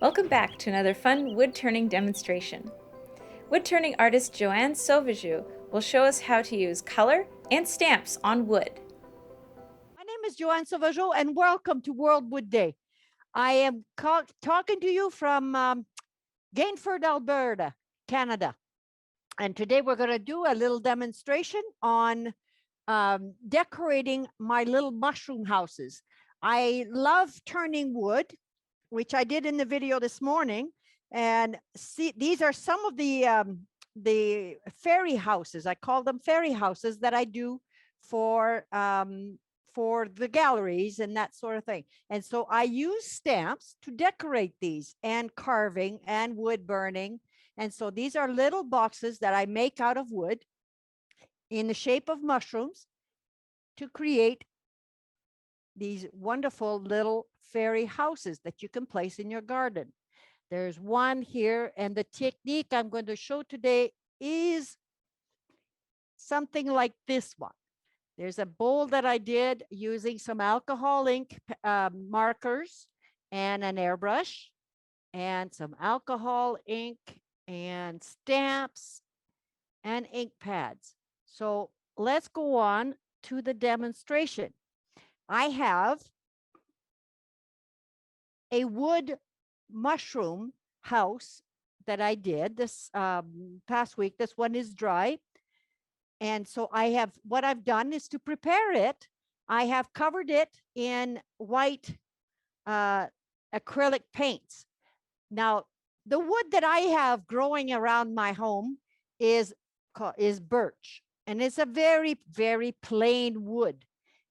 Welcome back to another fun wood turning demonstration. Wood turning artist Joanne Sauvageau will show us how to use color and stamps on wood. My name is Joanne Sauvageau, and welcome to World Wood Day. I am talking to you from Gainford, Alberta, Canada. And today we're going to do a little demonstration on decorating my little mushroom houses. I love turning wood, which I did in the video this morning. And see, these are some of the fairy houses. I call them fairy houses that I do for the galleries and that sort of thing. And so I use stamps to decorate these, and carving and wood burning. And so these are little boxes that I make out of wood in the shape of mushrooms to create these wonderful little fairy houses that you can place in your garden. There's one here, and the technique I'm going to show today is something like this one. There's a bowl that I did using some alcohol ink markers and an airbrush and some alcohol ink and stamps and ink pads. So let's go on to the demonstration. I have a wood mushroom house that I did this past week. This one is dry. And so what I've done is to prepare it. I have covered it in white acrylic paints. Now, the wood that I have growing around my home is birch. And it's a very, very plain wood.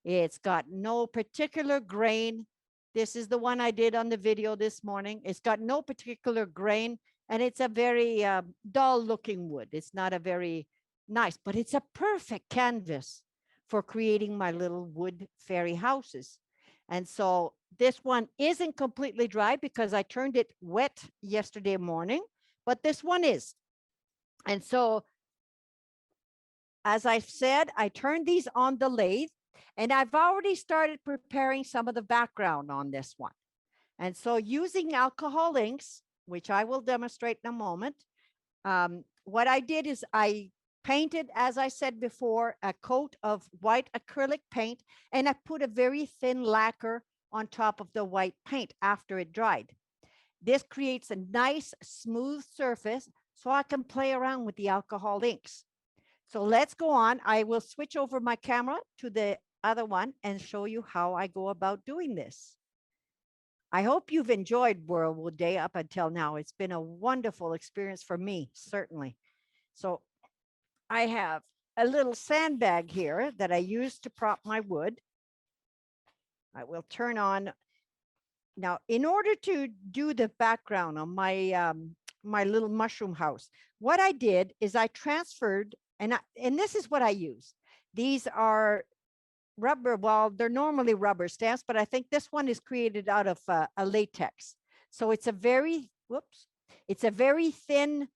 It's got no particular grain. This is the one I did on the video this morning. It's got no particular grain, and it's a very dull looking wood. It's not a very nice, but it's a perfect canvas for creating my little wood fairy houses. And so this one isn't completely dry because I turned it wet yesterday morning, but this one is. And so, as I've said, I turned these on the lathe, and I've already started preparing some of the background on this one. And so using alcohol inks, which I will demonstrate in a moment, what I did is I painted, as I said before, a coat of white acrylic paint, and I put a very thin lacquer on top of the white paint after it dried. This creates a nice smooth surface so I can play around with the alcohol inks. So let's go on. I will switch over my camera to the other one and show you how I go about doing this. I hope you've enjoyed World Wood Day up until now. It's been a wonderful experience for me, certainly. So I have a little sandbag here that I use to prop my wood. I will turn on. Now, in order to do the background on my my little mushroom house, what I did is I transferred, and this is what I use. These are rubber. Well, they're normally rubber stamps, but I think this one is created out of a latex. So it's a very, it's a very thin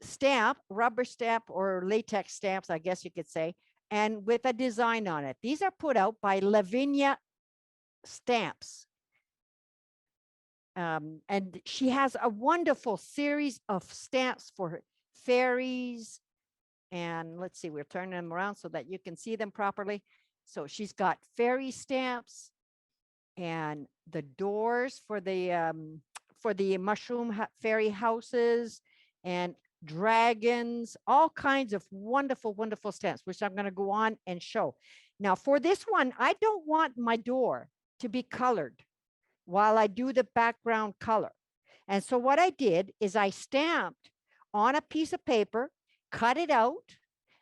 stamp, rubber stamp or latex stamps, I guess you could say, and with a design on it. These are put out by Lavinia Stamps. And she has a wonderful series of stamps for fairies. And let's see, we're turning them around so that you can see them properly. So she's got fairy stamps and the doors for the mushroom fairy houses and dragons, all kinds of wonderful, wonderful stamps, which I'm going to go on and show. Now, for this one, I don't want my door to be colored while I do the background color. And so what I did is I stamped on a piece of paper, cut it out,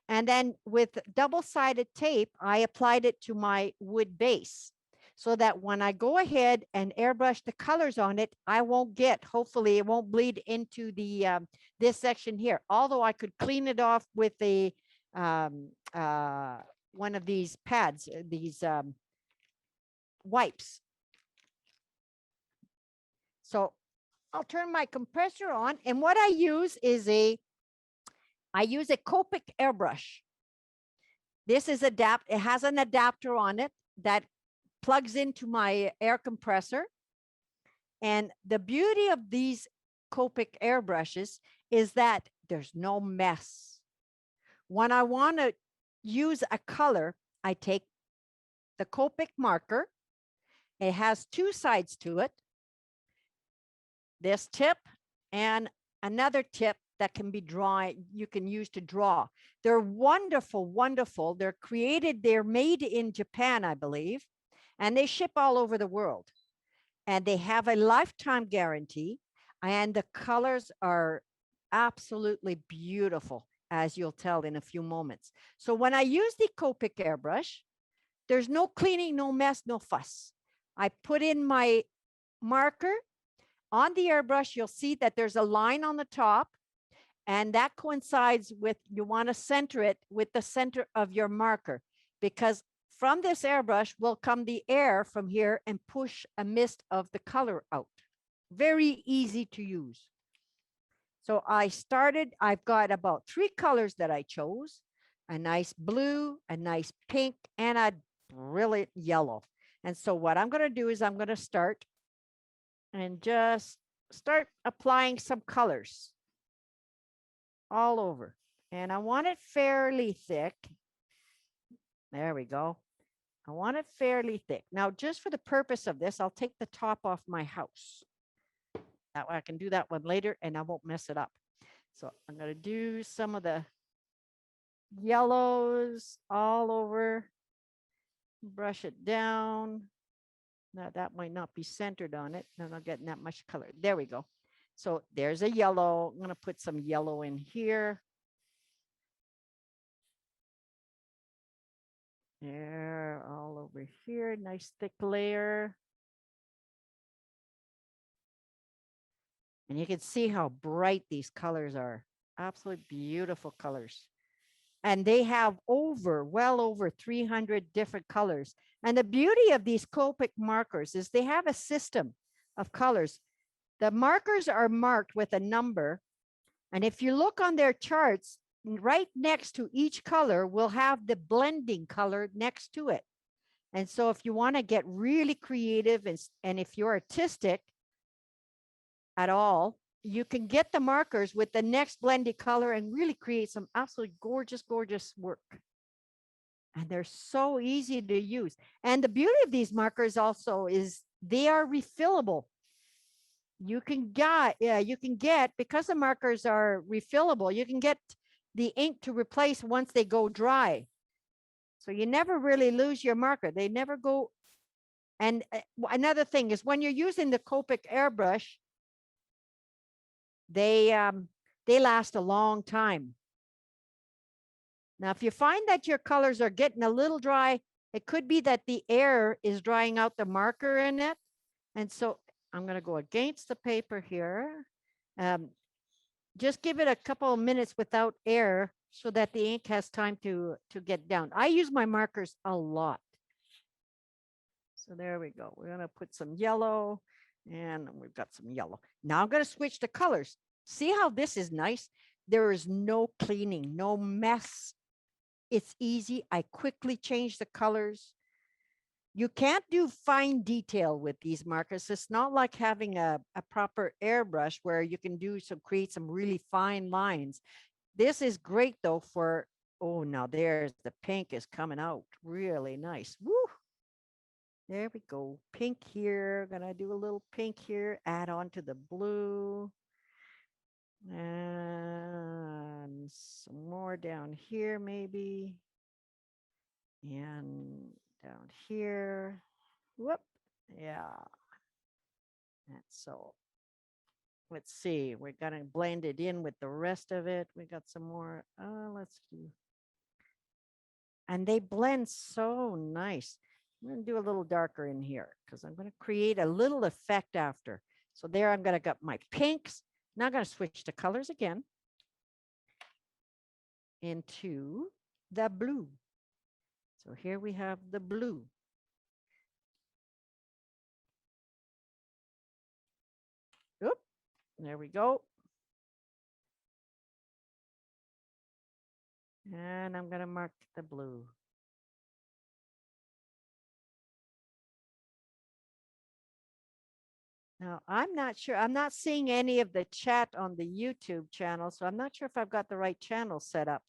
and then with double-sided tape, I applied it to my wood base so that when I go ahead and airbrush the colors on it, I won't get, hopefully it won't bleed into the this section here. Although I could clean it off with a one of these pads, these wipes. So I'll turn my compressor on, and what I use is a Copic Airbrush. This is it has an adapter on it that plugs into my air compressor. And the beauty of these Copic airbrushes is that there's no mess. When I want to use a color, I take the Copic marker. It has two sides to it. This tip and another tip that can be you can use to draw. They're wonderful, wonderful. They're made in Japan, I believe, and they ship all over the world. And they have a lifetime guarantee, and the colors are absolutely beautiful, as you'll tell in a few moments. So when I use the Copic airbrush, there's no cleaning, no mess, no fuss. I put in my marker. On the airbrush, you'll see that there's a line on the top, and that coincides with, you want to center it with the center of your marker, because from this airbrush will come the air from here and push a mist of the color out. Very easy to use. So I've got about 3 colors that I chose: a nice blue, a nice pink, and a brilliant yellow. And so what I'm going to do is I'm going to start applying some colors all over. And I want it fairly thick. There we go. I want it fairly thick. Now, just for the purpose of this, I'll take the top off my house. That way I can do that one later and I won't mess it up. So I'm going to do some of the yellows all over, brush it down. Now that might not be centered on it. I'm not getting that much color. There we go. So there's a yellow. I'm going to put some yellow in here. There, all over here. Nice thick layer. And you can see how bright these colors are. Absolutely beautiful colors. And they have well over 300 different colors. And the beauty of these Copic markers is they have a system of colors. The markers are marked with a number. And if you look on their charts, right next to each color will have the blending color next to it. And so if you want to get really creative and if you're artistic at all, you can get the markers with the next blended color and really create some absolutely gorgeous, gorgeous work. And they're so easy to use. And the beauty of these markers also is they are refillable. You can get, because the markers are refillable, you can get the ink to replace once they go dry. So you never really lose your marker. They never go. And another thing is when you're using the Copic airbrush, they last a long time. Now, if you find that your colors are getting a little dry, it could be that the air is drying out the marker in it. And so I'm going to go against the paper here. Just give it a couple of minutes without air so that the ink has time to get down. I use my markers a lot. So there we go. We're going to put some yellow, and we've got some yellow. Now I'm going to switch to colors. See how this is nice? There is no cleaning, no mess. It's easy. I quickly change the colors. You can't do fine detail with these markers. It's not like having a proper airbrush where you can create some really fine lines. This is great though for, oh, now there's the pink is coming out really nice. Woo! There we go. Pink here. Gonna do a little pink here. Add on to the blue. And some more down here maybe. And down here. Whoop. Yeah. And so let's see. We're gonna blend it in with the rest of it. We got some more. Let's see. And they blend so nice. I'm going to do a little darker in here because I'm going to create a little effect after. So there I'm going to get my pinks. Now I'm going to switch to colors again into the blue. So here we have the blue. Oop, there we go. And I'm going to mark the blue. Now, I'm not sure. I'm not seeing any of the chat on the YouTube channel, so I'm not sure if I've got the right channel set up.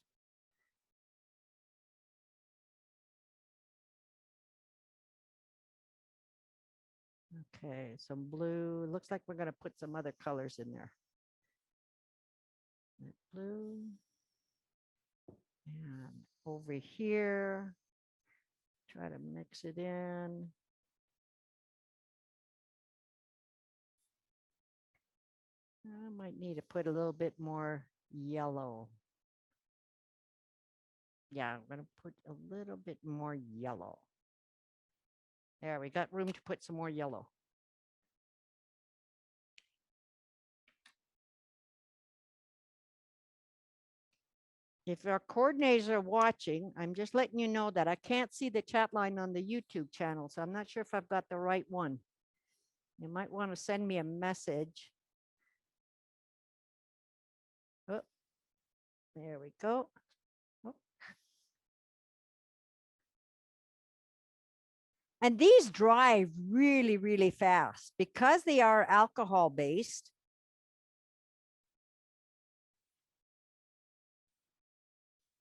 Okay, some blue. Looks like we're going to put some other colors in there. Blue. And over here, try to mix it in. I might need to put a little bit more yellow. Yeah, I'm going to put a little bit more yellow. There, we got room to put some more yellow. If our coordinators are watching, I'm just letting you know that I can't see the chat line on the YouTube channel, so I'm not sure if I've got the right one. You might want to send me a message. Oh, there we go. Oh. And these dry really, really fast because they are alcohol based.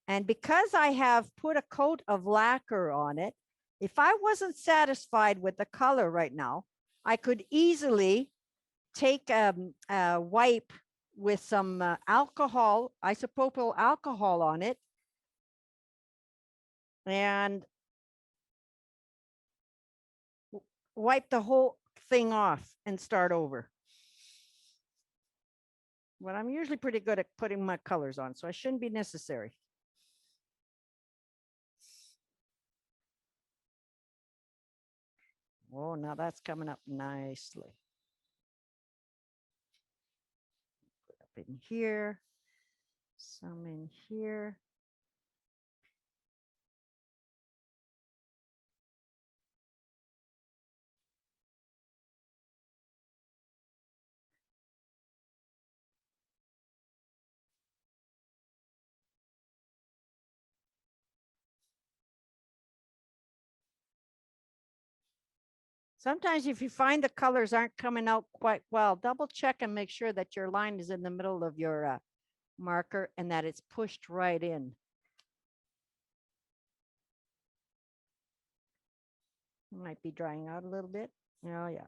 And because I have put a coat of lacquer on it, if I wasn't satisfied with the color right now, I could easily take a wipe with some alcohol, isopropyl alcohol on it, and wipe the whole thing off and start over. But I'm usually pretty good at putting my colors on, so it shouldn't be necessary. Oh, now that's coming up nicely. Put up in here, some in here. Sometimes if you find the colors aren't coming out quite well, double check and make sure that your line is in the middle of your marker and that it's pushed right in. It might be drying out a little bit. Oh, yeah.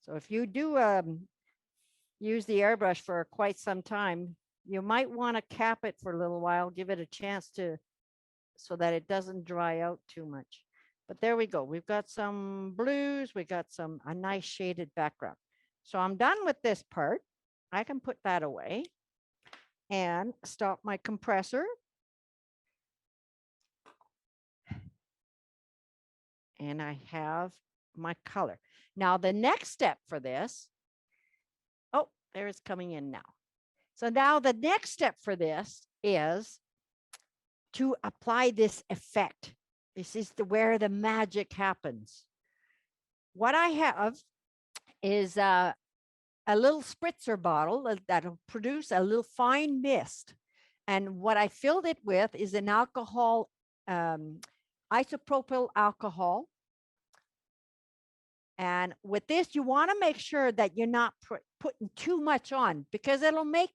So if you do use the airbrush for quite some time, you might want to cap it for a little while, give it a chance to, so that it doesn't dry out too much. But there we go. We've got some blues. We got a nice shaded background. So I'm done with this part. I can put that away and stop my compressor. And I have my color. Now the next step for this, oh, there it's coming in now. So now the next step for this is to apply this effect. This is where the magic happens. What I have is a little spritzer bottle that'll produce a little fine mist. And what I filled it with is an alcohol, isopropyl alcohol. And with this, you want to make sure that you're not putting too much on because it'll make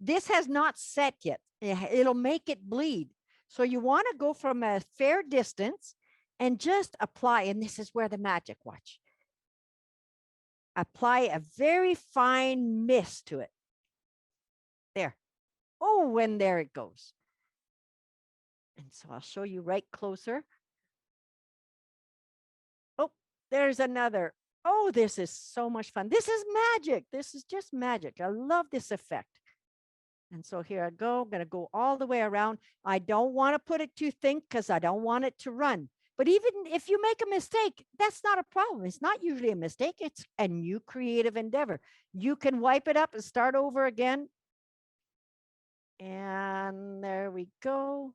this has not set yet. It'll make it bleed. So you want to go from a fair distance and just apply. And this is where the magic, watch. Apply a very fine mist to it. There. Oh, and there it goes. And so I'll show you right closer. Oh, there's another. Oh, this is so much fun. This is magic. This is just magic. I love this effect. And so here I go. I'm going to go all the way around. I don't want to put it too thin because I don't want it to run. But even if you make a mistake, that's not a problem. It's not usually a mistake. It's a new creative endeavor. You can wipe it up and start over again. And there we go.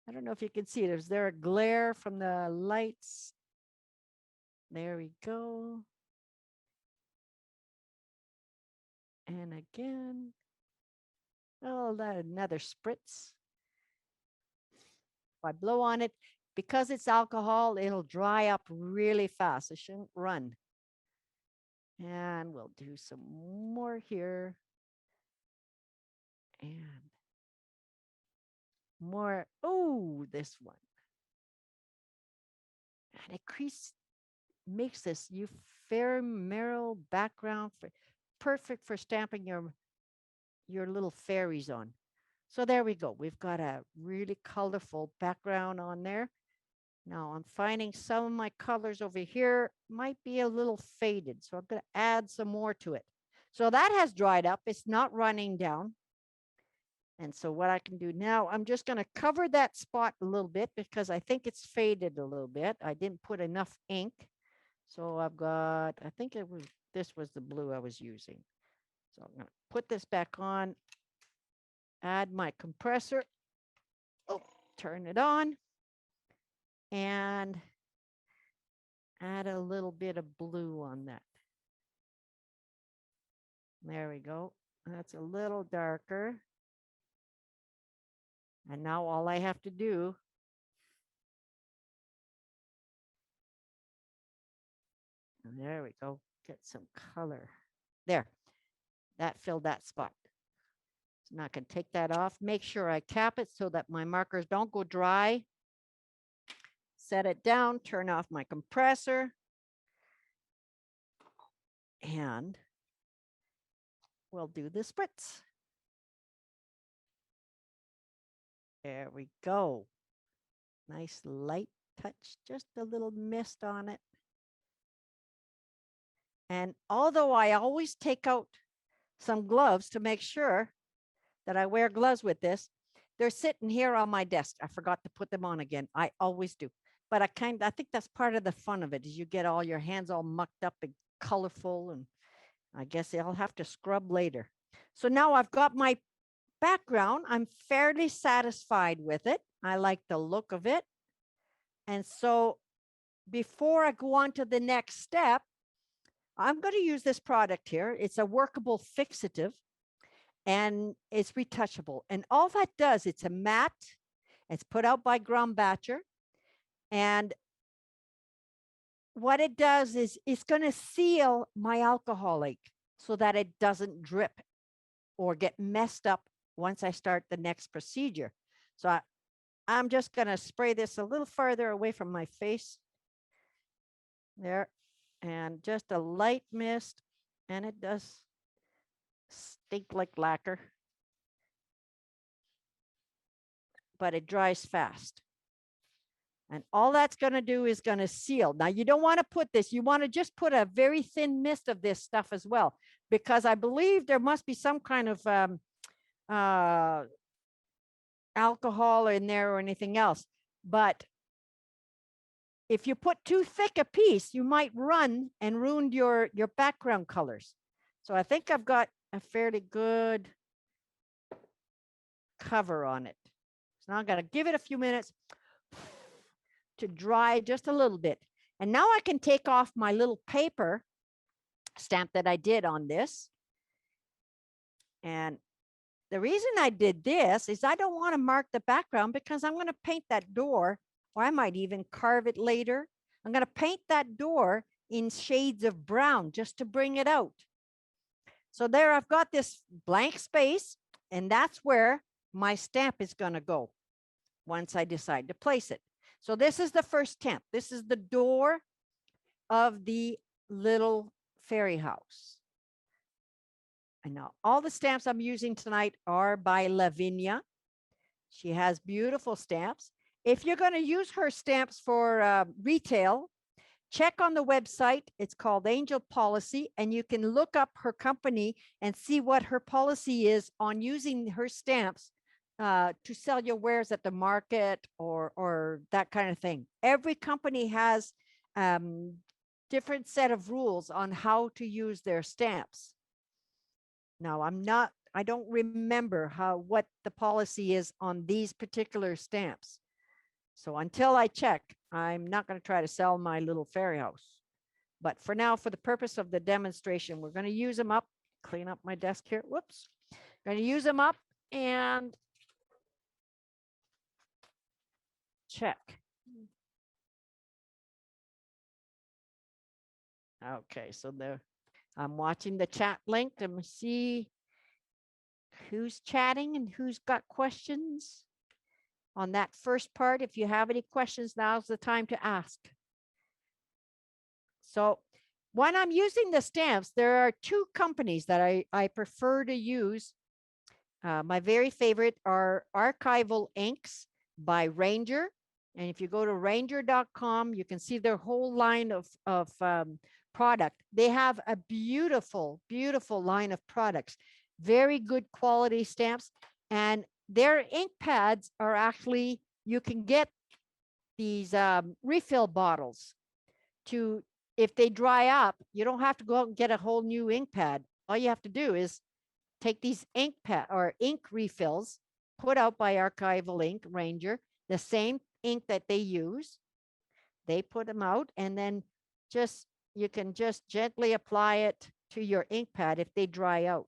I don't know if you can see it. Is there a glare from the lights? There we go. And again. Oh, another spritz. If I blow on it, because it's alcohol, it'll dry up really fast. It shouldn't run. And we'll do some more here. And more. Oh, this one. And it makes this ephemeral background perfect for stamping your little fairies on. So there we go. We've got a really colorful background on there. Now I'm finding some of my colors over here might be a little faded. So I'm going to add some more to it. So that has dried up. It's not running down. And so what I can do now, I'm just going to cover that spot a little bit because I think it's faded a little bit. I didn't put enough ink. So I've got, I think this was the blue I was using. So I'm going to put this back on, add my compressor. Oh, turn it on. And add a little bit of blue on that. There we go. That's a little darker. And now all I have to do there we go. Get some color. There. That filled that spot. So now I can take that off. Make sure I cap it so that my markers don't go dry. Set it down. Turn off my compressor. And we'll do the spritz. There we go. Nice light touch. Just a little mist on it. And although I always take out some gloves to make sure that I wear gloves with this, they're sitting here on my desk. I forgot to put them on again. I always do. But I think that's part of the fun of it is you get all your hands all mucked up and colorful. And I guess I'll have to scrub later. So now I've got my background. I'm fairly satisfied with it. I like the look of it. And so before I go on to the next step, I'm going to use this product here. It's a Workable Fixative, and it's retouchable. And all that does, it's a matte. It's put out by Grumbatcher. And what it does is it's going to seal my alcohol ink so that it doesn't drip or get messed up once I start the next procedure. So I'm just going to spray this a little farther away from my face. There. And just a light mist, and it does stink like lacquer, but it dries fast. And all that's going to do is going to seal. Now, you don't want to put this. You want to just put a very thin mist of this stuff as well, because I believe there must be some kind of alcohol in there or anything else. But if you put too thick a piece, you might run and ruin your background colors. So I think I've got a fairly good cover on it. So now I'm going to give it a few minutes to dry just a little bit. And now I can take off my little paper stamp that I did on this. And the reason I did this is I don't want to mark the background because I'm going to paint that door, or I might even carve it later. I'm going to paint that door in shades of brown just to bring it out. So there I've got this blank space, and that's where my stamp is going to go once I decide to place it. So this is the first stamp. This is the door of the little fairy house. And now all the stamps I'm using tonight are by Lavinia. She has beautiful stamps. If you're going to use her stamps for retail, check on the website. It's called Angel Policy, and you can look up her company and see what her policy is on using her stamps to sell your wares at the market or that kind of thing. Every company has different set of rules on how to use their stamps. Now, I don't remember what the policy is on these particular stamps. So until I check, I'm not going to try to sell my little fairy house. But for now, for the purpose of the demonstration, we're going to use them up. Clean up my desk here. Whoops. Going to use them up and check. Okay, so there. I'm watching the chat link to see who's chatting and who's got questions on that first part. If you have any questions, now's the time to ask. So when I'm using the stamps, there are two companies that I prefer to use. My very favorite are Archival Inks by Ranger. And if you go to ranger.com, you can see their whole line of product. They have a beautiful, beautiful line of products, very good quality stamps. And their ink pads are actually, you can get these refill bottles to, if they dry up, you don't have to go out and get a whole new ink pad. All you have to do is take these ink pad or ink refills put out by Archival Ink Ranger, the same ink that they use. They put them out, and then you can just gently apply it to your ink pad if they dry out.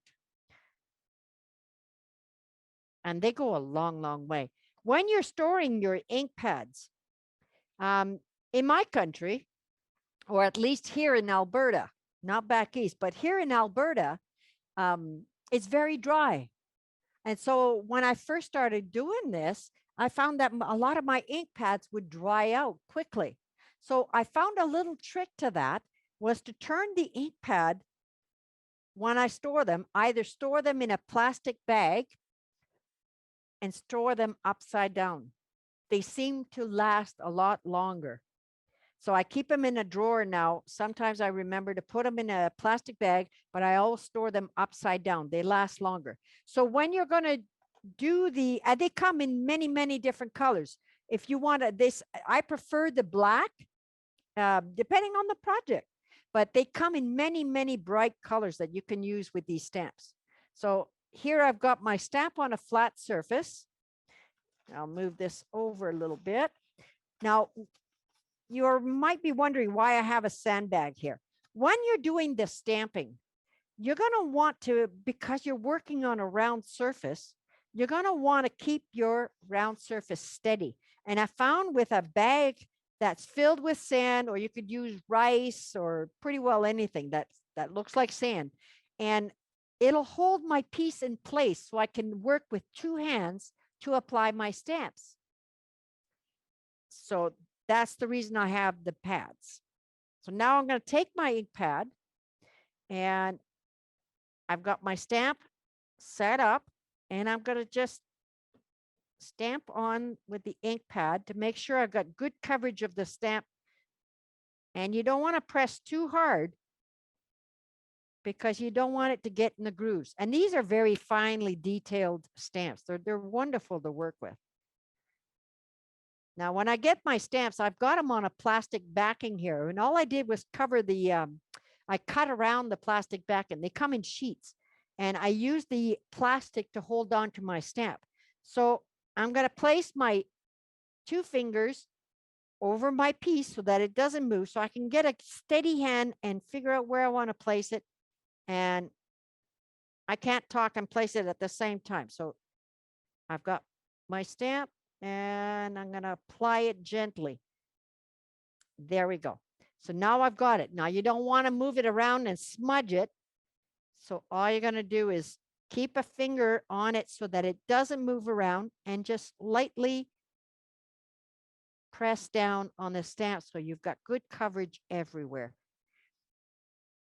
And they go a long, long way. When you're storing your ink pads, in my country, or at least here in Alberta, not back east, but here in Alberta, it's very dry. And so when I first started doing this, I found that a lot of my ink pads would dry out quickly. So I found a little trick to that was to turn the ink pad when I store them, either store them in a plastic bag and store them upside down. They seem to last a lot longer. So I keep them in a drawer now. Sometimes I remember to put them in a plastic bag, but I always store them upside down. They last longer. So when you're going to do they come in many, many different colors. If you want this, I prefer the black, depending on the project, but they come in many, many bright colors that you can use with these stamps. So here I've got my stamp on a flat surface. I'll move this over a little bit. Now, you might be wondering why I have a sandbag here. When you're doing the stamping, you're going to want to, because you're working on a round surface, you're going to want to keep your round surface steady. And I found with a bag that's filled with sand, or you could use rice or pretty well anything that looks like sand, and it'll hold my piece in place so I can work with two hands to apply my stamps. So that's the reason I have the pads. So now I'm going to take my ink pad, and I've got my stamp set up, and I'm going to just stamp on with the ink pad to make sure I've got good coverage of the stamp. And you don't want to press too hard because you don't want it to get in the grooves. And these are very finely detailed stamps. They're wonderful to work with. Now, when I get my stamps, I've got them on a plastic backing here. And all I did was cover I cut around the plastic backing. They come in sheets. And I use the plastic to hold on to my stamp. So I'm going to place my two fingers over my piece so that it doesn't move, so I can get a steady hand and figure out where I want to place it. And I can't talk and place it at the same time. So I've got my stamp, and I'm going to apply it gently. There we go. So now I've got it. Now you don't want to move it around and smudge it. So all you're going to do is keep a finger on it so that it doesn't move around, and just lightly press down on the stamp so you've got good coverage everywhere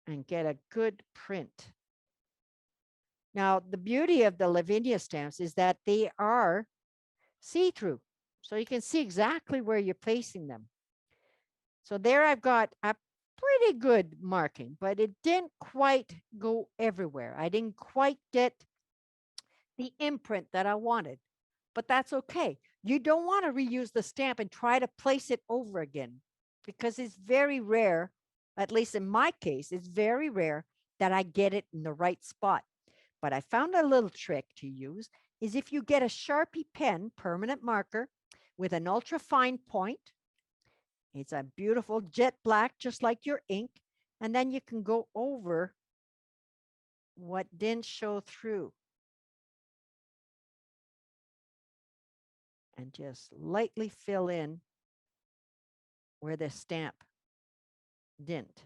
and get a good print. Now, the beauty of the Lavinia stamps is that they are see-through, so you can see exactly where you're placing them. So there I've got a pretty good marking, but it didn't quite go everywhere. I didn't quite get the imprint that I wanted, but that's okay. You don't want to reuse the stamp and try to place it over again, because it's very rare, at least in my case, it's very rare that I get it in the right spot. But I found a little trick to use is if you get a Sharpie pen, permanent marker, with an ultra fine point. It's a beautiful jet black, just like your ink. And then you can go over what didn't show through. And just lightly fill in where the stamp didn't.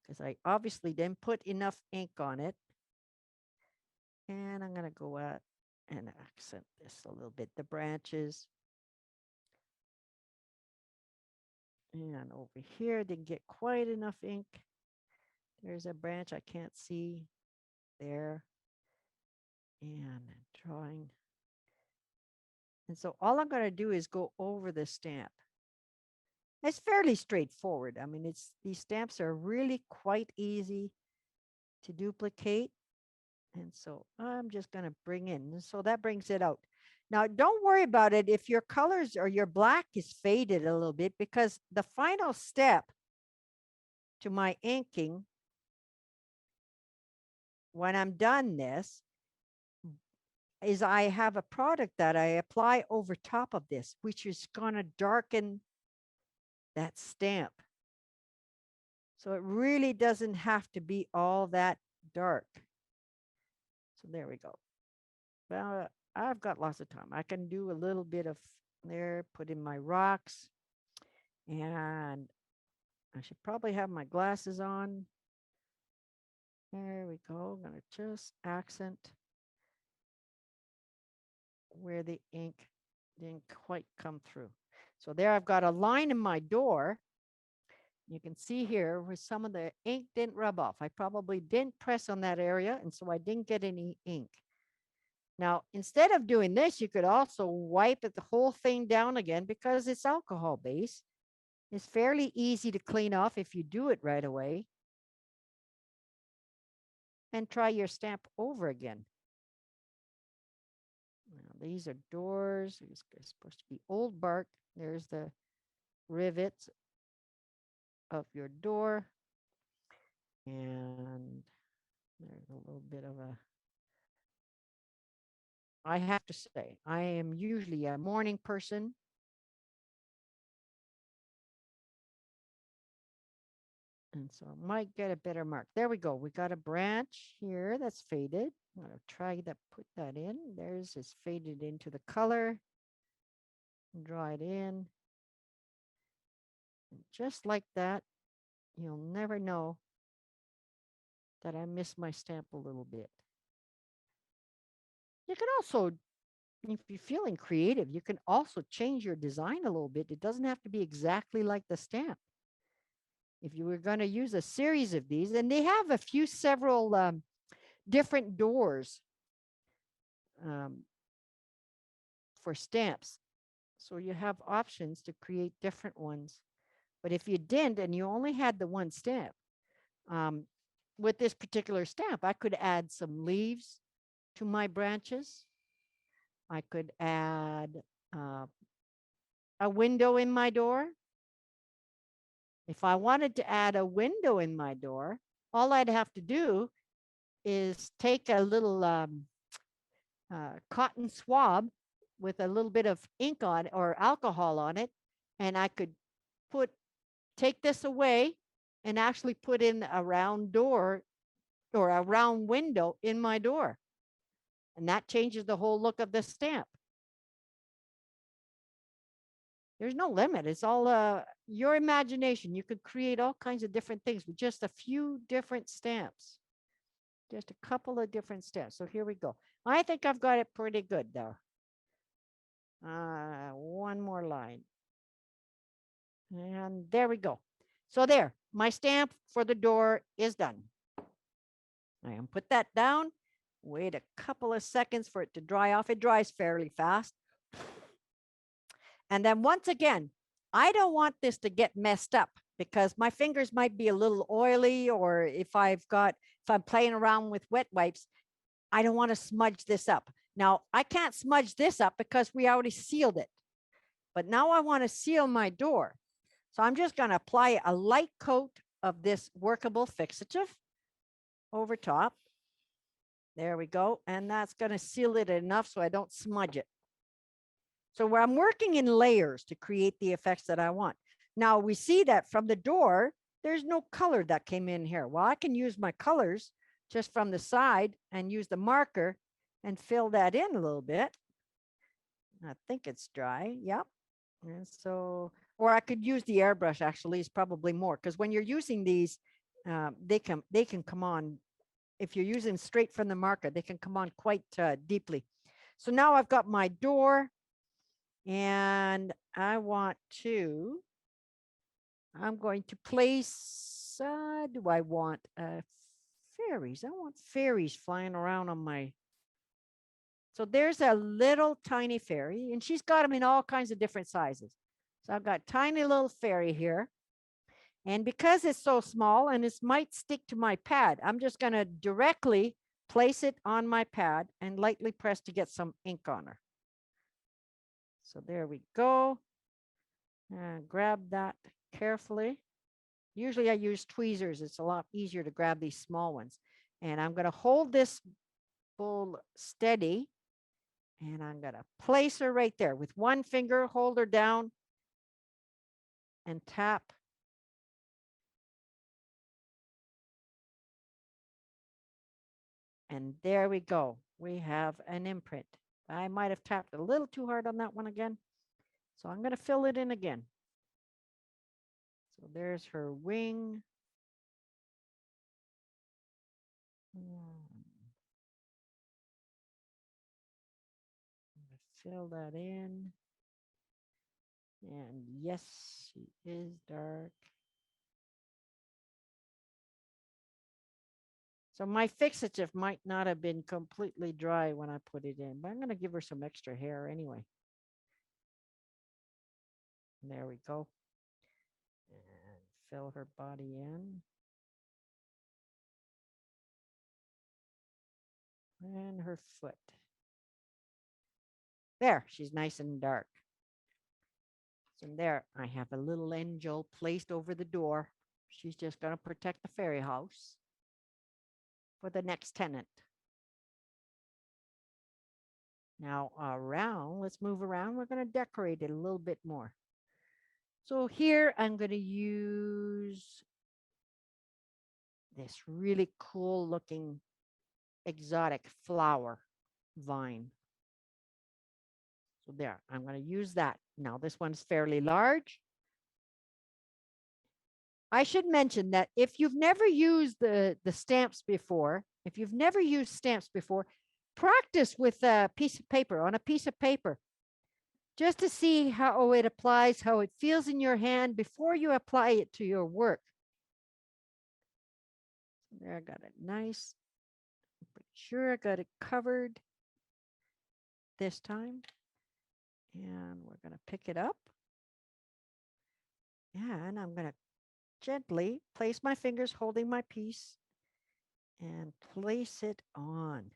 because I obviously didn't put enough ink on it. And I'm going to go out and accent this a little bit, the branches. And over here, didn't get quite enough ink. There's a branch I can't see there. And drawing. And so all I'm going to do is go over the stamp. It's fairly straightforward. I mean, these stamps are really quite easy to duplicate. And so I'm just going to bring in. And so that brings it out. Now, don't worry about it if your colors or your black is faded a little bit, because the final step to my inking, when I'm done this, is I have a product that I apply over top of this, which is going to darken that stamp. So it really doesn't have to be all that dark. So there we go. Well, I've got lots of time. I can do a little bit of there, put in my rocks. And I should probably have my glasses on. There we go. I'm going to just accent where the ink didn't quite come through. So there I've got a line in my door. You can see here where some of the ink didn't rub off. I probably didn't press on that area, and so I didn't get any ink. Now, instead of doing this, you could also wipe the whole thing down again, because it's alcohol based. It's fairly easy to clean off if you do it right away. And try your stamp over again. Now, these are doors. It's supposed to be old bark. There's the rivets of your door. And there's a little bit of a, I have to say, I am usually a morning person. And so I might get a better mark. There we go. We got a branch here that's faded. I'm going to try to put that in. There's it's faded into the color. Draw it in. And just like that, you'll never know that I missed my stamp a little bit. You can also, if you're feeling creative, you can also change your design a little bit. It doesn't have to be exactly like the stamp. If you were going to use a series of these, and they have several different doors for stamps. So you have options to create different ones. But if you didn't, and you only had the one stamp, with this particular stamp, I could add some leaves to my branches. I could add a window in my door. If I wanted to add a window in my door, all I'd have to do is take a little cotton swab with a little bit of ink on it or alcohol on it, and I could take this away and actually put in a round door or a round window in my door. And that changes the whole look of the stamp. There's no limit. It's all your imagination. You could create all kinds of different things with just a few different stamps. Just a couple of different stamps. So here we go. I think I've got it pretty good though. One more line. And there we go. So there, my stamp for the door is done. I can put that down, wait a couple of seconds for it to dry off. It dries fairly fast. And then once again, I don't want this to get messed up because my fingers might be a little oily, or if I'm playing around with wet wipes, I don't want to smudge this up. Now, I can't smudge this up because we already sealed it. But now I want to seal my door. So I'm just going to apply a light coat of this Workable Fixative over top. There we go. And that's going to seal it enough so I don't smudge it. So where I'm working in layers to create the effects that I want. Now we see that from the door, there's no color that came in here. Well, I can use my colors just from the side and use the marker and fill that in a little bit. I think it's dry. Yep. And so, or I could use the airbrush, actually is probably more, because when you're using these, they can come on. If you're using straight from the marker, they can come on quite deeply. So now I've got my door, and I'm going to place, do I want fairies? I want fairies flying around on my, so there's a little tiny fairy, and she's got them in all kinds of different sizes. So I've got tiny little fairy here. And because it's so small and this might stick to my pad, I'm just going to directly place it on my pad and lightly press to get some ink on her. So there we go. Grab that carefully. Usually I use tweezers. It's a lot easier to grab these small ones. And I'm going to hold this bowl steady. And I'm going to place her right there with one finger, hold her down and tap. And there we go. We have an imprint. I might have tapped a little too hard on that one again. So I'm going to fill it in again. So there's her wing. Fill that in. And yes, she is dark. So my fixative might not have been completely dry when I put it in, but I'm going to give her some extra hair anyway. There we go. And fill her body in. And her foot. There, she's nice and dark. So there, I have a little angel placed over the door. She's just going to protect the fairy house for the next tenant. Now around, let's move around. We're going to decorate it a little bit more. So here I'm going to use this really cool looking exotic flower vine. So there, I'm going to use that. Now this one's fairly large. I should mention that if you've never used the stamps before, practice with a piece of paper, on a piece of paper, just to see how it applies, how it feels in your hand before you apply it to your work. There, I got it nice. I'm pretty sure I got it covered this time. And we're going to pick it up. And I'm going to gently place my fingers holding my piece and place it on.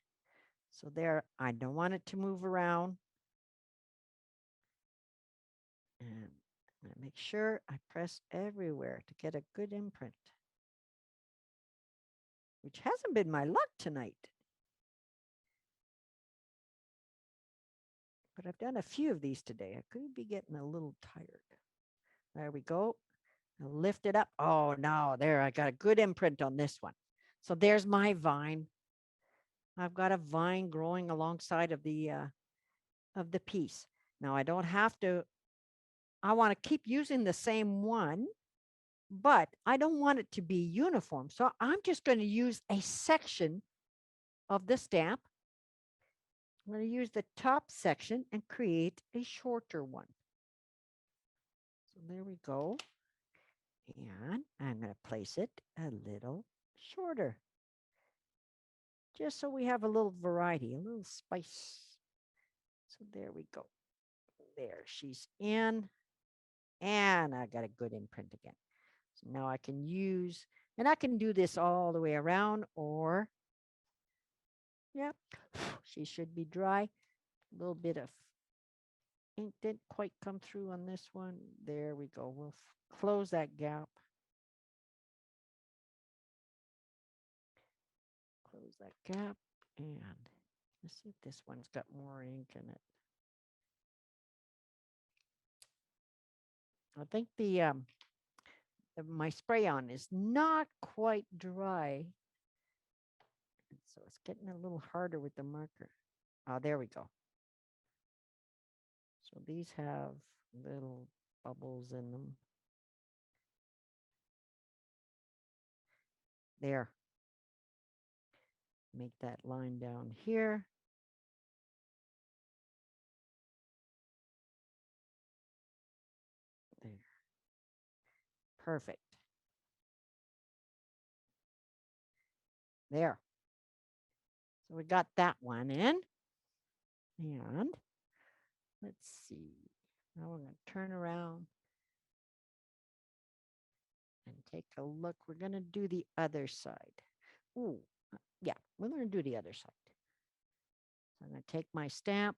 So there, I don't want it to move around. And I'm going to make sure I press everywhere to get a good imprint, which hasn't been my luck tonight. But I've done a few of these today. I could be getting a little tired. There we go. I'll lift it up. Oh, no, there, I got a good imprint on this one. So there's my vine. I've got a vine growing alongside of the piece. Now I don't have to, I want to keep using the same one, but I don't want it to be uniform. So I'm just going to use a section of the stamp. I'm going to use the top section and create a shorter one. So there we go. And I'm going to place it a little shorter, just so we have a little variety, a little spice. So there we go. There, she's in. And I got a good imprint again. So now I can use, and I can do this all the way around, or, yeah, she should be dry. A little bit of ink didn't quite come through on this one. There we go. We'll close that gap. Close that gap. And let's see if this one's got more ink in it. I think my spray on is not quite dry. So it's getting a little harder with the marker. Oh, there we go. So these have little bubbles in them. There. Make that line down here. There. Perfect. There. So we got that one in. And let's see. Now we're going to turn around and take a look. We're going to do the other side. Ooh, yeah, we're going to do the other side. So I'm going to take my stamp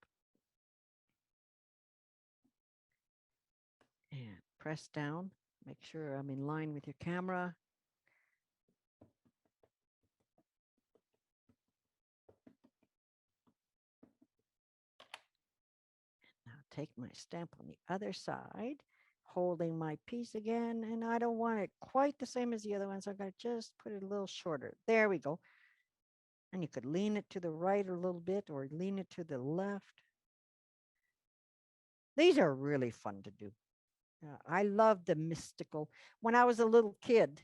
and press down. Make sure I'm in line with your camera. Now take my stamp on the other side, holding my piece again. And I don't want it quite the same as the other one, so I'm going to just put it a little shorter. There we go. And you could lean it to the right a little bit or lean it to the left. These are really fun to do. I love the mystical. When I was a little kid,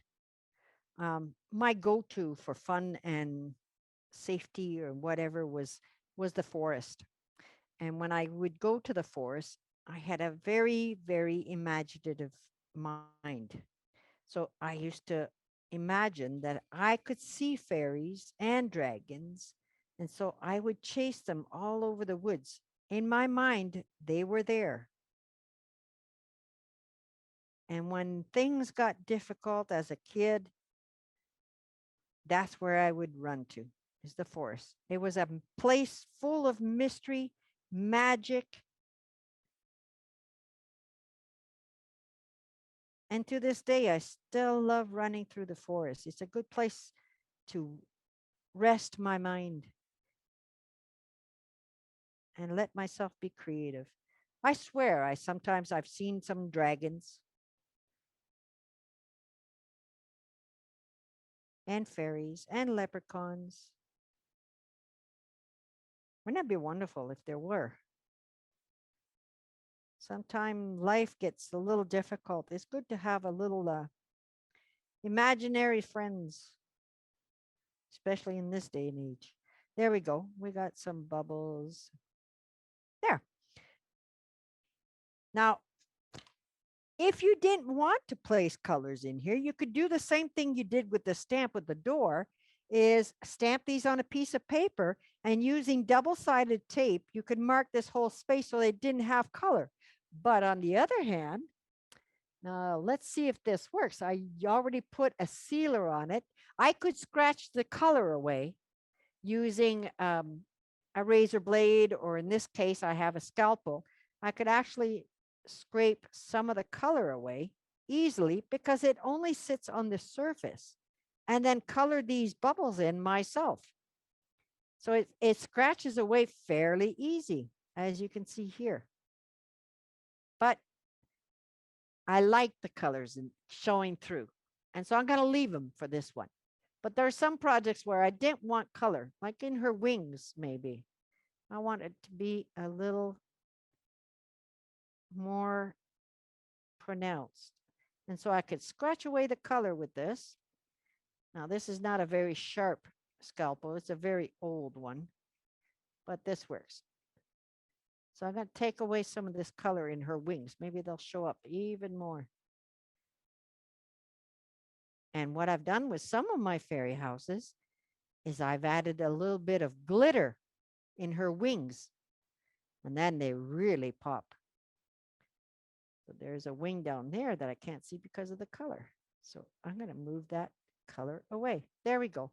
my go-to for fun and safety or whatever was the forest. And when I would go to the forest, I had a very, very imaginative mind. So I used to imagine that I could see fairies and dragons. And so I would chase them all over the woods. In my mind, they were there. And when things got difficult as a kid, that's where I would run to, is the forest. It was a place full of mystery, magic. And to this day, I still love running through the forest. It's a good place to rest my mind and let myself be creative. I swear, I've seen some dragons and fairies and leprechauns. Wouldn't that be wonderful if there were? Sometimes life gets a little difficult. It's good to have a little imaginary friends, especially in this day and age. There we go. We got some bubbles. There. Now, if you didn't want to place colors in here, you could do the same thing you did with the stamp with the door, is stamp these on a piece of paper, and using double-sided tape, you could mark this whole space so they didn't have color. But on the other hand, now let's see if this works. I already put a sealer on it. I could scratch the color away using a razor blade, or in this case, I have a scalpel. I could actually scrape some of the color away easily because it only sits on the surface, and then color these bubbles in myself. So it scratches away fairly easy, as you can see here. But I like the colors and showing through. And so I'm going to leave them for this one. But there are some projects where I didn't want color, like in her wings, maybe. I want it to be a little more pronounced. And so I could scratch away the color with this. Now, this is not a very sharp scalpel. It's a very old one, but this works. So I'm going to take away some of this color in her wings. Maybe they'll show up even more. And what I've done with some of my fairy houses is I've added a little bit of glitter in her wings, and then they really pop. So there's a wing down there that I can't see because of the color. So I'm going to move that color away. There we go.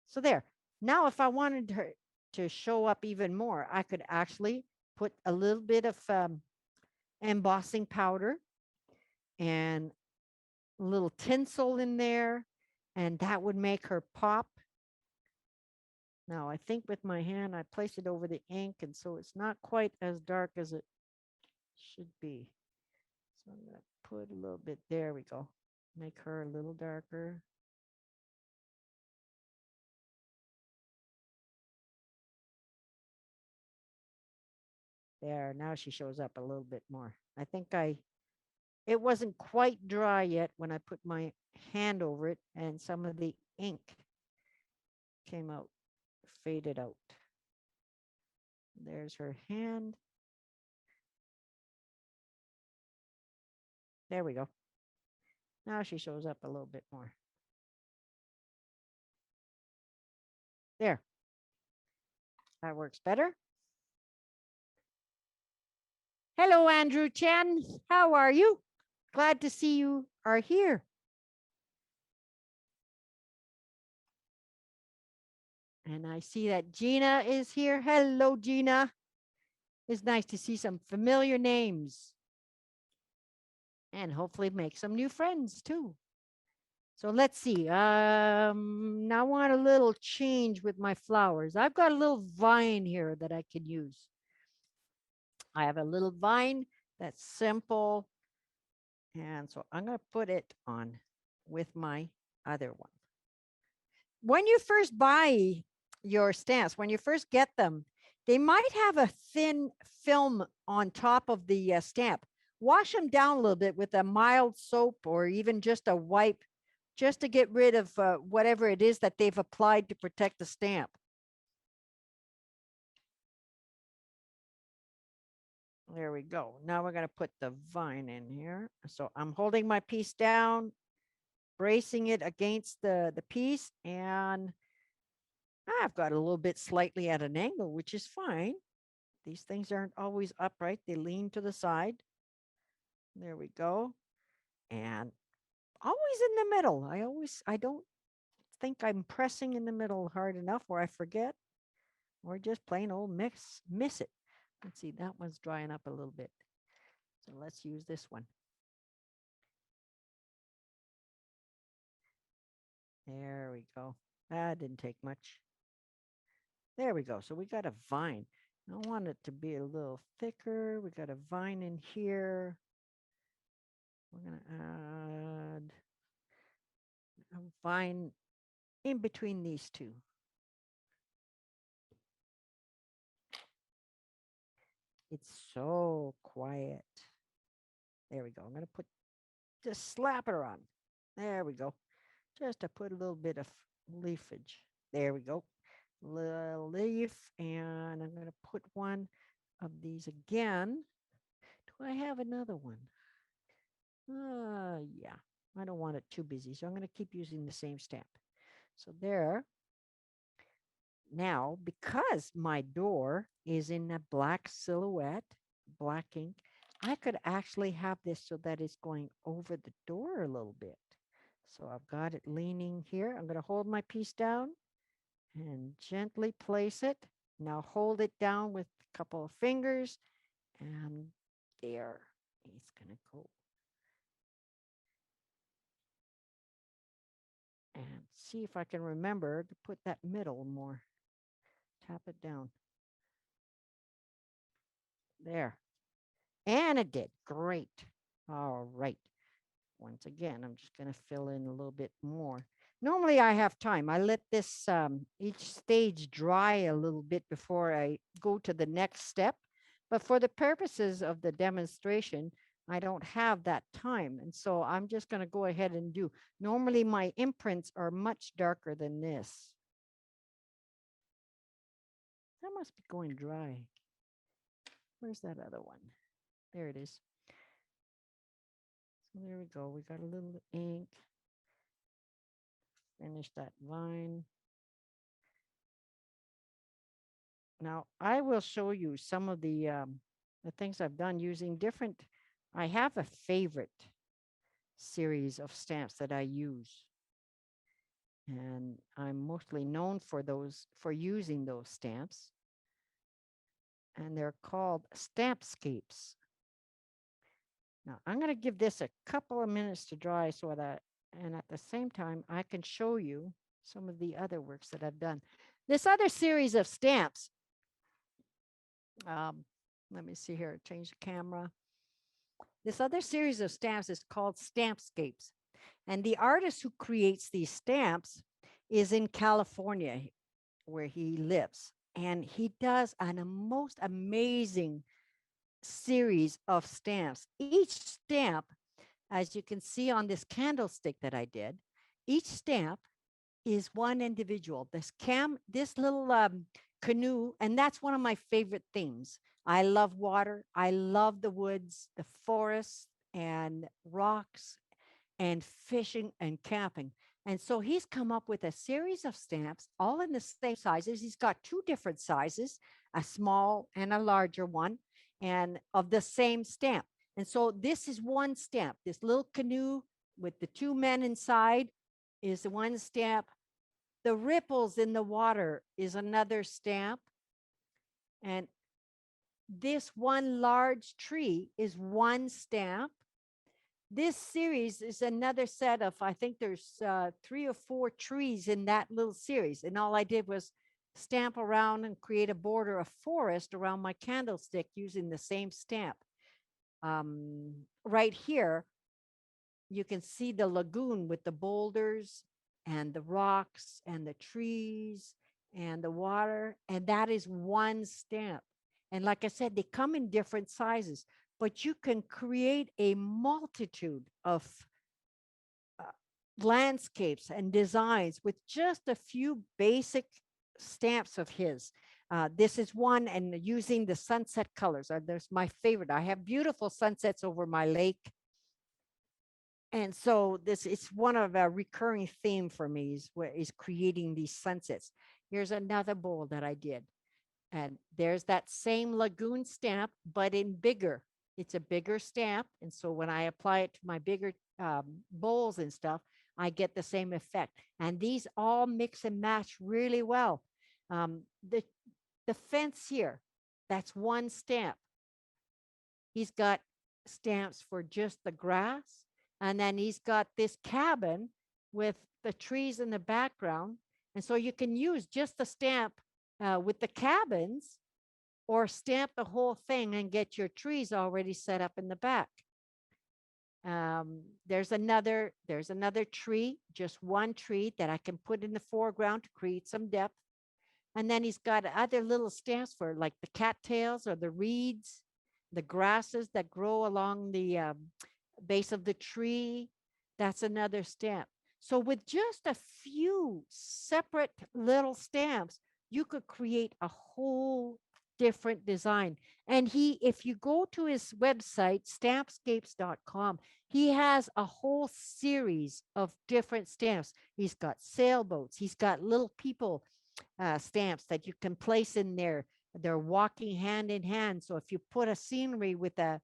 So there. Now, if I wanted her to show up even more, I could actually put a little bit of embossing powder and a little tinsel in there, and that would make her pop. Now, I think with my hand, I place it over the ink, and so it's not quite as dark as it should be. So I'm going to put a little bit, there we go. Make her a little darker. There, now she shows up a little bit more. I think it wasn't quite dry yet when I put my hand over it, and some of the ink came out, faded out. There's her hand. There we go. Now she shows up a little bit more. There. That works better. Hello, Andrew Chen. How are you? Glad to see you are here. And I see that Gina is here. Hello, Gina. It's nice to see some familiar names. And hopefully make some new friends too. So let's see. Now I want a little change with my flowers. I've got a little vine here that I can use. I have a little vine that's simple. And so I'm going to put it on with my other one. When you first buy your stamps, when you first get them, they might have a thin film on top of the stamp. Wash them down a little bit with a mild soap or even just a wipe, just to get rid of whatever it is that they've applied to protect the stamp. There we go. Now we're going to put the vine in here. So I'm holding my piece down, bracing it against the piece, and I've got a little bit slightly at an angle, which is fine. These things aren't always upright. They lean to the side. There we go. And always in the middle. I don't think I'm pressing in the middle hard enough or I forget or just plain old miss it. Let's see, that one's drying up a little bit. So let's use this one. There we go. That didn't take much. There we go. So we got a vine. I want it to be a little thicker. We got a vine in here. We're going to add a vine in between these two. It's so quiet. There we go. I'm going to just slap it on. There we go. Just to put a little bit of leafage. There we go. Little leaf. And I'm going to put one of these again. Do I have another one? Yeah. I don't want it too busy. So I'm going to keep using the same stamp. So there. Now, because my door is in a black silhouette, black ink, I could actually have this so that it's going over the door a little bit. So I've got it leaning here. I'm going to hold my piece down and gently place it. Now hold it down with a couple of fingers, and there it's going to go. And see if I can remember to put that middle more. Tap it down. There. And it did. Great. All right. Once again, I'm just going to fill in a little bit more. Normally, I have time. I let this each stage dry a little bit before I go to the next step. But for the purposes of the demonstration, I don't have that time. And so I'm just going to go ahead and do. Normally, my imprints are much darker than this. That must be going dry. Where's that other one? There it is. So there we go. We got a little ink. Finish that vine. Now I will show you some of the things I've done using different. I have a favorite series of stamps that I use, and I'm mostly known for using those stamps. And they're called Stampscapes. Now I'm going to give this a couple of minutes to dry so that, and at the same time, I can show you some of the other works that I've done. This other series of stamps, let me see here, change the camera. This other series of stamps is called Stampscapes. And the artist who creates these stamps is in California, where he lives. And he does a most amazing series of stamps. Each stamp, as you can see on this candlestick that I did, each stamp is one individual. This little canoe, and that's one of my favorite themes. I love water. I love the woods, the forests, and rocks, and fishing and camping. And so he's come up with a series of stamps, all in the same sizes. He's got two different sizes, a small and a larger one, and of the same stamp. And so this is one stamp. This little canoe with the two men inside is the one stamp. The ripples in the water is another stamp. And this one large tree is one stamp. This series is another set of, I think there's 3 or 4 trees in that little series. And all I did was stamp around and create a border of forest around my candlestick using the same stamp. Right here, you can see the lagoon with the boulders and the rocks and the trees and the water. And that is one stamp. And like I said, they come in different sizes, but you can create a multitude of uh, landscapes and designs with just a few basic stamps of his. This is one, and using the sunset colors. There's my favorite. I have beautiful sunsets over my lake. And so this is one of a recurring theme for me is creating these sunsets. Here's another bowl that I did. And there's that same lagoon stamp, but in bigger. It's a bigger stamp. And so when I apply it to my bigger bowls and stuff, I get the same effect. And these all mix and match really well. The fence here, that's one stamp. He's got stamps for just the grass. And then he's got this cabin with the trees in the background. And so you can use just the stamp with the cabins, or stamp the whole thing and get your trees already set up in the back. There's another tree, just one tree that I can put in the foreground to create some depth. And then he's got other little stamps for like the cattails or the reeds, the grasses that grow along the base of the tree. That's another stamp. So with just a few separate little stamps, you could create a whole different design. And if you go to his website, stampscapes.com, he has a whole series of different stamps. He's got sailboats. He's got little people stamps that you can place in there. They're walking hand in hand. So if you put a scenery with a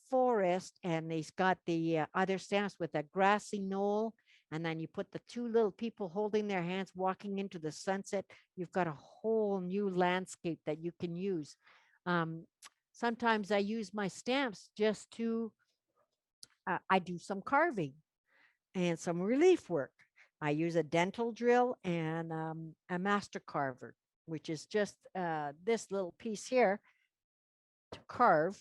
forest, and he's got the other stamps with a grassy knoll, and then you put the two little people holding their hands walking into the sunset, you've got a whole new landscape that you can use. Sometimes I use my stamps just to, I do some carving and some relief work. I use a dental drill and a master carver, which is just this little piece here to carve.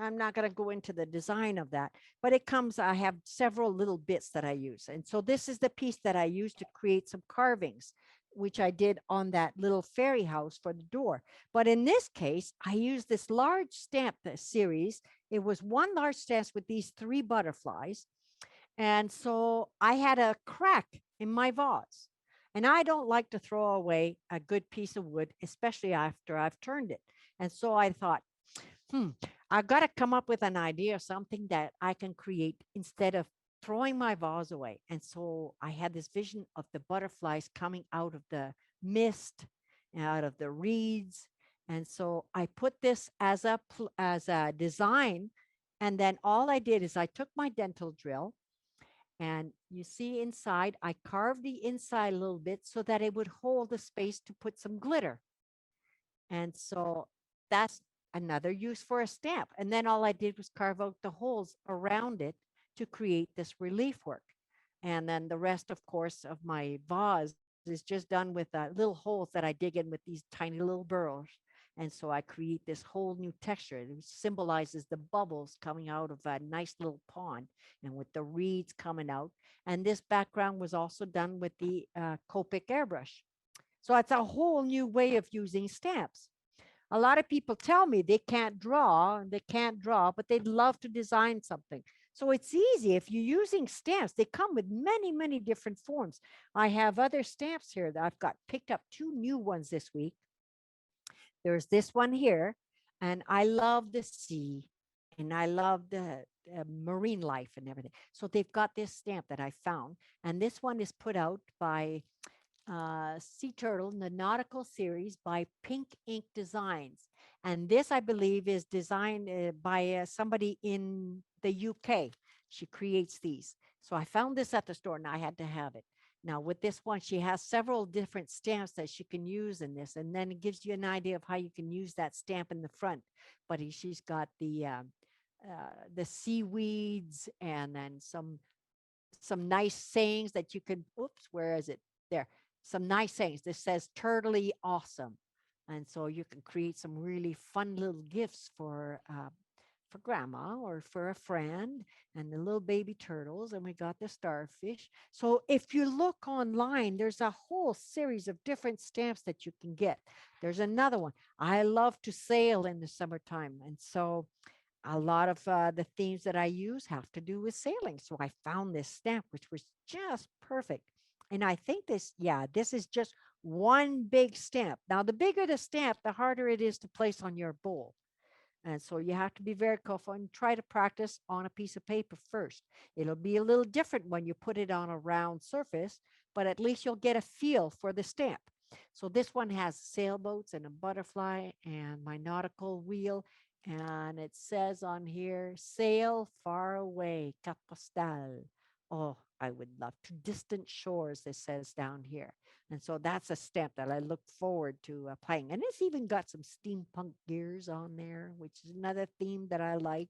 I'm not going to go into the design of that, but I have several little bits that I use. And so this is the piece that I used to create some carvings, which I did on that little fairy house for the door. But in this case, I used this large stamp series. It was one large stamp with these 3 butterflies. And so I had a crack in my vase. And I don't like to throw away a good piece of wood, especially after I've turned it. And so I thought, I've got to come up with an idea, something that I can create instead of throwing my vase away. And so I had this vision of the butterflies coming out of the mist, out of the reeds. And so I put this as a design. And then all I did is I took my dental drill, and you see inside, I carved the inside a little bit so that it would hold the space to put some glitter. And so that's another use for a stamp. And then all I did was carve out the holes around it to create this relief work. And then the rest, of course, of my vase is just done with little holes that I dig in with these tiny little burrows. And so I create this whole new texture. It symbolizes the bubbles coming out of a nice little pond, and with the reeds coming out. And this background was also done with the Copic Airbrush. So it's a whole new way of using stamps. A lot of people tell me they can't draw, but they'd love to design something. So it's easy. If you're using stamps, they come with many, many different forms. I have other stamps here that I've got picked up 2 new ones this week. There's this one here, and I love the sea and I love the marine life and everything. So they've got this stamp that I found, and this one is put out by Sea Turtle, the Nautical series by Pink Ink Designs. And this, I believe, is designed by somebody in the UK. She creates these. So I found this at the store and I had to have it. Now, with this one, she has several different stamps that she can use in this. And then it gives you an idea of how you can use that stamp in the front. But she's got the seaweeds and then some nice sayings that you could, oops, where is it? There, some nice sayings. This says turtly awesome. And so you can create some really fun little gifts for grandma or for a friend, and the little baby turtles. And we got the starfish. So if you look online, there's a whole series of different stamps that you can get. There's another one. I love to sail in the summertime. And so a lot of the themes that I use have to do with sailing. So I found this stamp, which was just perfect. And I think this is just one big stamp. Now, the bigger the stamp, the harder it is to place on your bowl. And so you have to be very careful and try to practice on a piece of paper first. It'll be a little different when you put it on a round surface, but at least you'll get a feel for the stamp. So this one has sailboats and a butterfly and my nautical wheel. And it says on here, sail far away, Cap Postal. Oh, I would love to distant shores, it says down here. And so that's a stamp that I look forward to playing. And it's even got some steampunk gears on there, which is another theme that I like.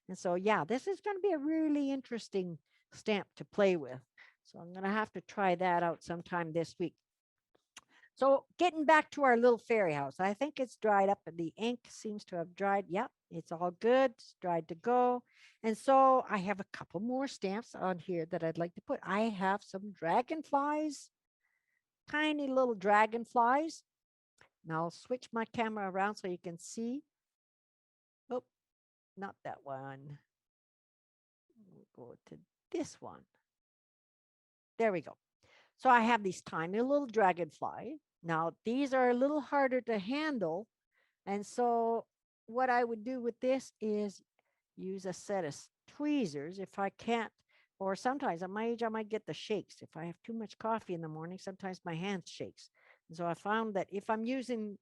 And so, yeah, this is going to be a really interesting stamp to play with. So I'm going to have to try that out sometime this week. So getting back to our little fairy house, I think it's dried up and the ink seems to have dried. Yep, it's all good. It's dried to go. And so I have a couple more stamps on here that I'd like to put. I have some dragonflies, tiny little dragonflies. Now I'll switch my camera around so you can see. Oh, not that one. We'll go to this one. There we go. So I have these tiny little dragonfly. Now, these are a little harder to handle. And so what I would do with this is use a set of tweezers if I can't, or sometimes at my age, I might get the shakes. If I have too much coffee in the morning, sometimes my hand shakes. And so I found that if I'm using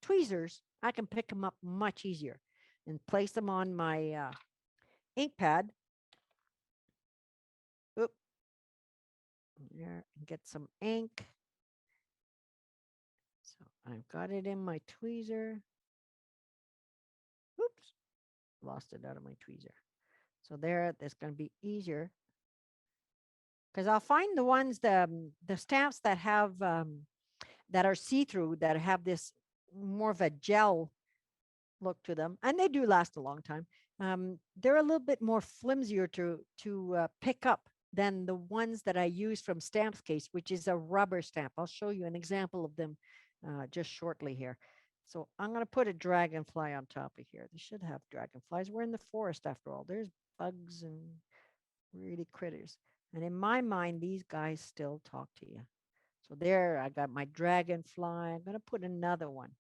tweezers, I can pick them up much easier and place them on my ink pad. Oop. There, and get some ink. So I've got it in my tweezer. Oops, lost it out of my tweezer. So there, that's going to be easier because I'll find the ones, the stamps that have that are see-through, that have this more of a gel look to them, and they do last a long time. They're a little bit more flimsier to pick up than the ones that I use from Stampscapes, which is a rubber stamp. I'll show you an example of them just shortly here. So I'm going to put a dragonfly on top of here. They should have dragonflies. We're in the forest after all. There's bugs and really critters. And in my mind, these guys still talk to you. So there, I got my dragonfly. I'm going to put another one.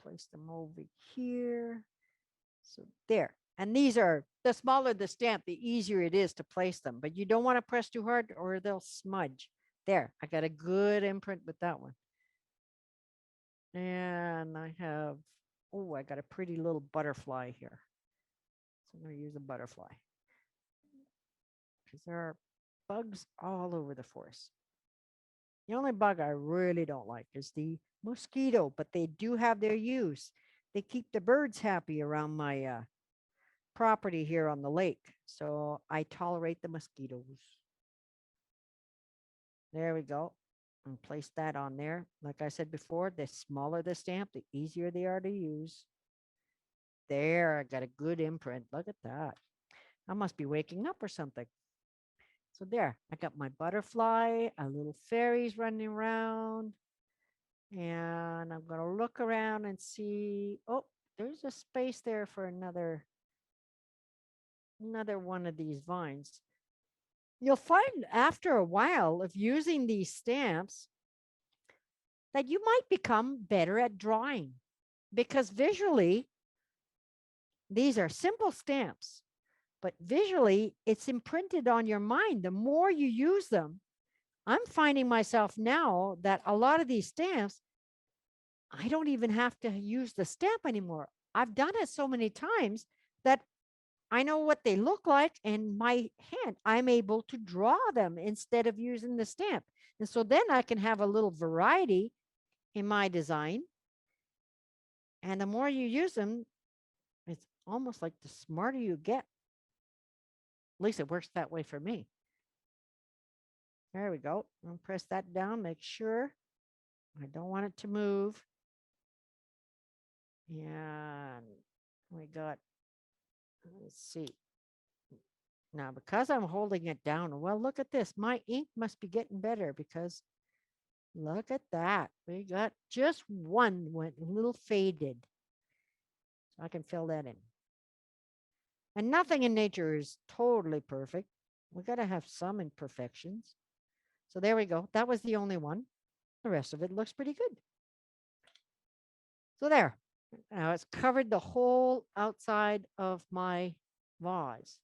Place them over here. So there. And these are, the smaller the stamp, the easier it is to place them. But you don't want to press too hard or they'll smudge. There, I got a good imprint with that one. And I have, oh, I got a pretty little butterfly here. So I'm going to use a butterfly. Because there are bugs all over the forest. The only bug I really don't like is the mosquito, but they do have their use. They keep the birds happy around my property here on the lake. So I tolerate the mosquitoes. There we go. And place that on there. Like I said before, the smaller the stamp, the easier they are to use. There, I got a good imprint. Look at that. I must be waking up or something. So there, I got my butterfly, a little fairies running around. And I'm going to look around and see, oh, there's a space there for another one of these vines. You'll find after a while of using these stamps that you might become better at drawing, because visually, these are simple stamps, but visually it's imprinted on your mind. The more you use them, I'm finding myself now that a lot of these stamps, I don't even have to use the stamp anymore. I've done it so many times that I know what they look like, and my hand, I'm able to draw them instead of using the stamp. And so then I can have a little variety in my design. And the more you use them, it's almost like the smarter you get. At least it works that way for me. There we go. I'll press that down, make sure. I don't want it to move. And we got, let's see. Now, because I'm holding it down, well, look at this. My ink must be getting better, because look at that. We got just one went a little faded. So I can fill that in. And nothing in nature is totally perfect. We got to have some imperfections. So there we go. That was the only one. The rest of it looks pretty good. So there. Now it's covered the whole outside of my vase.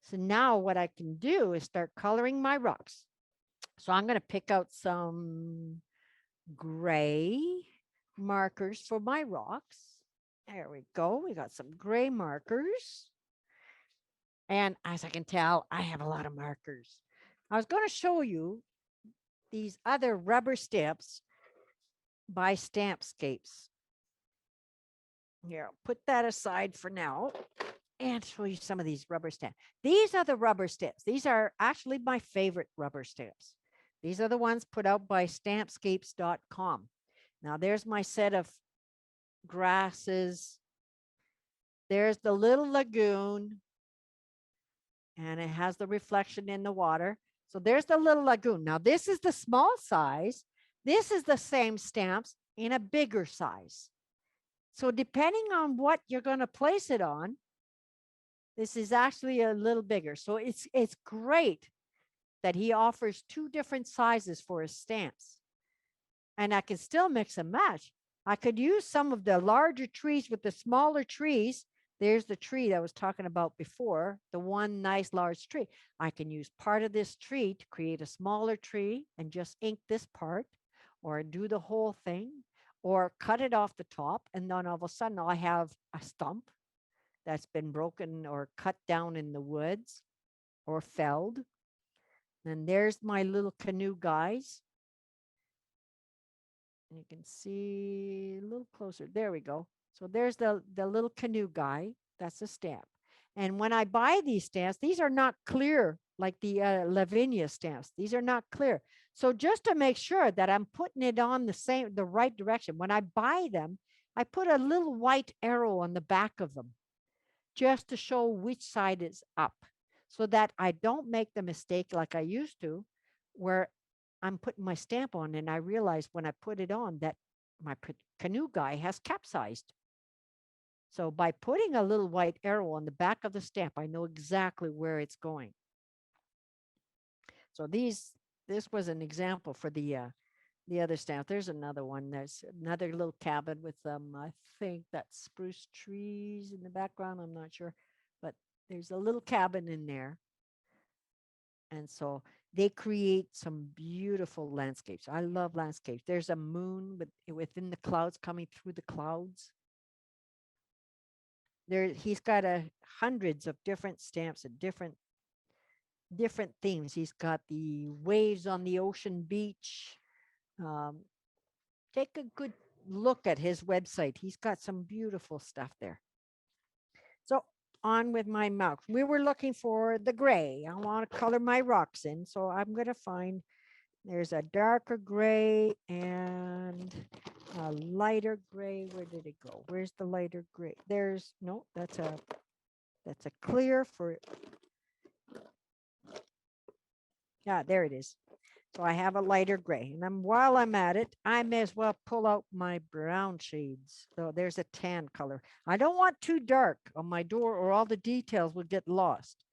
So now what I can do is start coloring my rocks. So I'm going to pick out some gray markers for my rocks. There we go. We got some gray markers. And as I can tell, I have a lot of markers. I was going to show you these other rubber stamps by Stampscapes. Here, I'll put that aside for now and show you some of these rubber stamps. These are the rubber stamps. These are actually my favorite rubber stamps. These are the ones put out by Stampscapes.com. Now, there's my set of grasses. There's the little lagoon, and it has the reflection in the water. So there's the little lagoon. Now, this is the small size. This is the same stamps in a bigger size. So depending on what you're going to place it on, this is actually a little bigger. So it's great that he offers two different sizes for his stamps. And I can still mix and match. I could use some of the larger trees with the smaller trees. There's the tree that I was talking about before, the one nice large tree. I can use part of this tree to create a smaller tree and just ink this part, or do the whole thing, or cut it off the top. And then all of a sudden I have a stump that's been broken or cut down in the woods or felled. And there's my little canoe guys. You can see a little closer. There we go. So there's the little canoe guy. That's a stamp. And when I buy these stamps, these are not clear like the Lavinia stamps. These are not clear. So just to make sure that I'm putting it on the right direction, when I buy them, I put a little white arrow on the back of them just to show which side is up, so that I don't make the mistake like I used to, where I'm putting my stamp on and I realize when I put it on that my canoe guy has capsized. So by putting a little white arrow on the back of the stamp, I know exactly where it's going. So this was an example for the other stamp. There's another one. There's another little cabin with I think that's spruce trees in the background. I'm not sure, but there's a little cabin in there. And so they create some beautiful landscapes. I love landscapes. There's a moon within the clouds, coming through the clouds. He's got hundreds of different stamps and different themes. He's got the waves on the ocean beach. Take a good look at his website. He's got some beautiful stuff there. So on with my mouth. We were looking for the gray. I want to color my rocks in. So I'm going to find, there's a darker gray and a lighter gray. Where did it go? Where's the lighter gray? There's, no, that's a clear for, yeah, there it is. So I have a lighter gray. And then while I'm at it, I may as well pull out my brown shades. So there's a tan color. I don't want too dark on my door or all the details will get lost.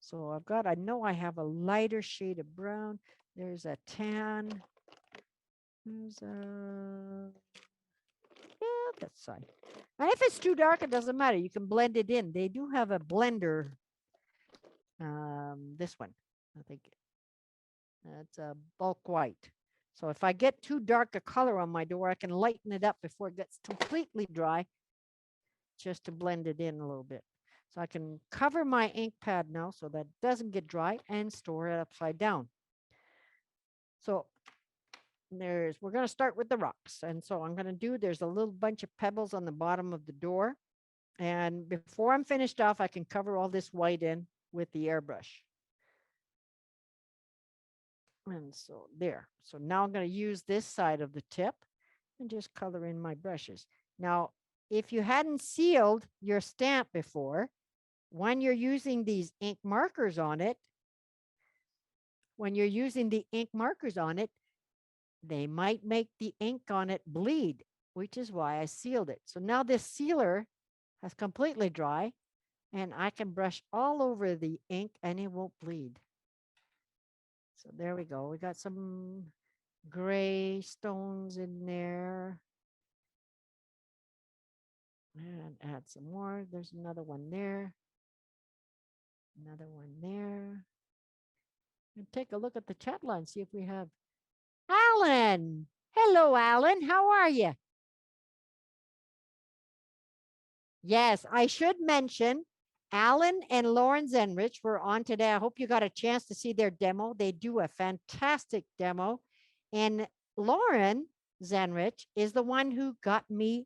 So I know I have a lighter shade of brown. There's a tan. There's a, yeah, that's fine. And if it's too dark, it doesn't matter. You can blend it in. They do have a blender. This one, I think that's a bulk white. So if I get too dark a color on my door, I can lighten it up before it gets completely dry, just to blend it in a little bit. So I can cover my ink pad now so that it doesn't get dry and store it upside down. So we're going to start with the rocks. And so I'm going to there's a little bunch of pebbles on the bottom of the door. And before I'm finished off, I can cover all this white in with the airbrush. And so there. So now I'm going to use this side of the tip and just color in my brushes. Now, if you hadn't sealed your stamp before, when you're using these ink markers on it, they might make the ink on it bleed, which is why I sealed it. So now this sealer has completely dry and I can brush all over the ink and it won't bleed. So there we go. We got some gray stones in there. And add some more. There's another one there. Another one there. And take a look at the chat line, see if we have Alan. Hello, Alan. How are you? Yes, I should mention Alan and Lauren Zenrich were on today. I hope you got a chance to see their demo. They do a fantastic demo. And Lauren Zenrich is the one who got me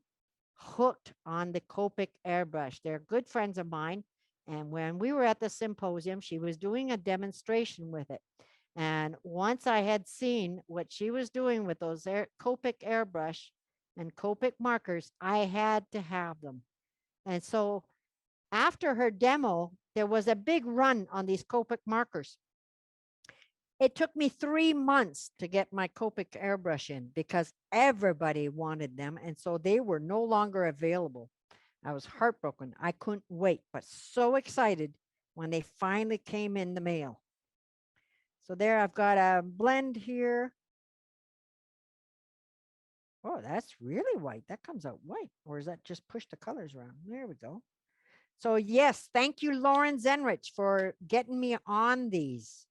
hooked on the Copic Airbrush. They're good friends of mine. And when we were at the symposium, she was doing a demonstration with it. And once I had seen what she was doing with those Copic Airbrush and Copic markers, I had to have them. And so after her demo, there was a big run on these Copic markers. It took me 3 months to get my Copic airbrush in because everybody wanted them. And so they were no longer available. I was heartbroken. I couldn't wait, but so excited when they finally came in the mail. So there I've got a blend here. Oh, that's really white. That comes out white. Or is that just push the colors around? There we go. So yes, thank you, Lauren Zenrich, for getting me on these.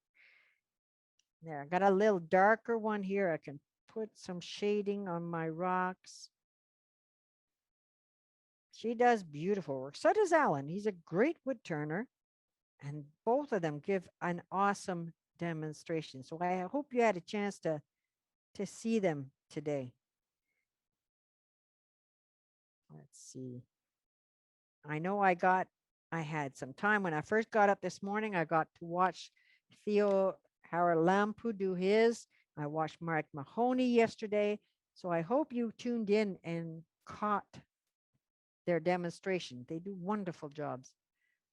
There, I got a little darker one here. I can put some shading on my rocks. She does beautiful work. So does Alan. He's a great wood turner. And both of them give an awesome demonstration. So I hope you had a chance to see them today. Let's see. I know I had some time when I first got up this morning. I got to watch Theo Haralampu do his. I watched Mark Mahoney yesterday. So I hope you tuned in and caught their demonstration. They do wonderful jobs.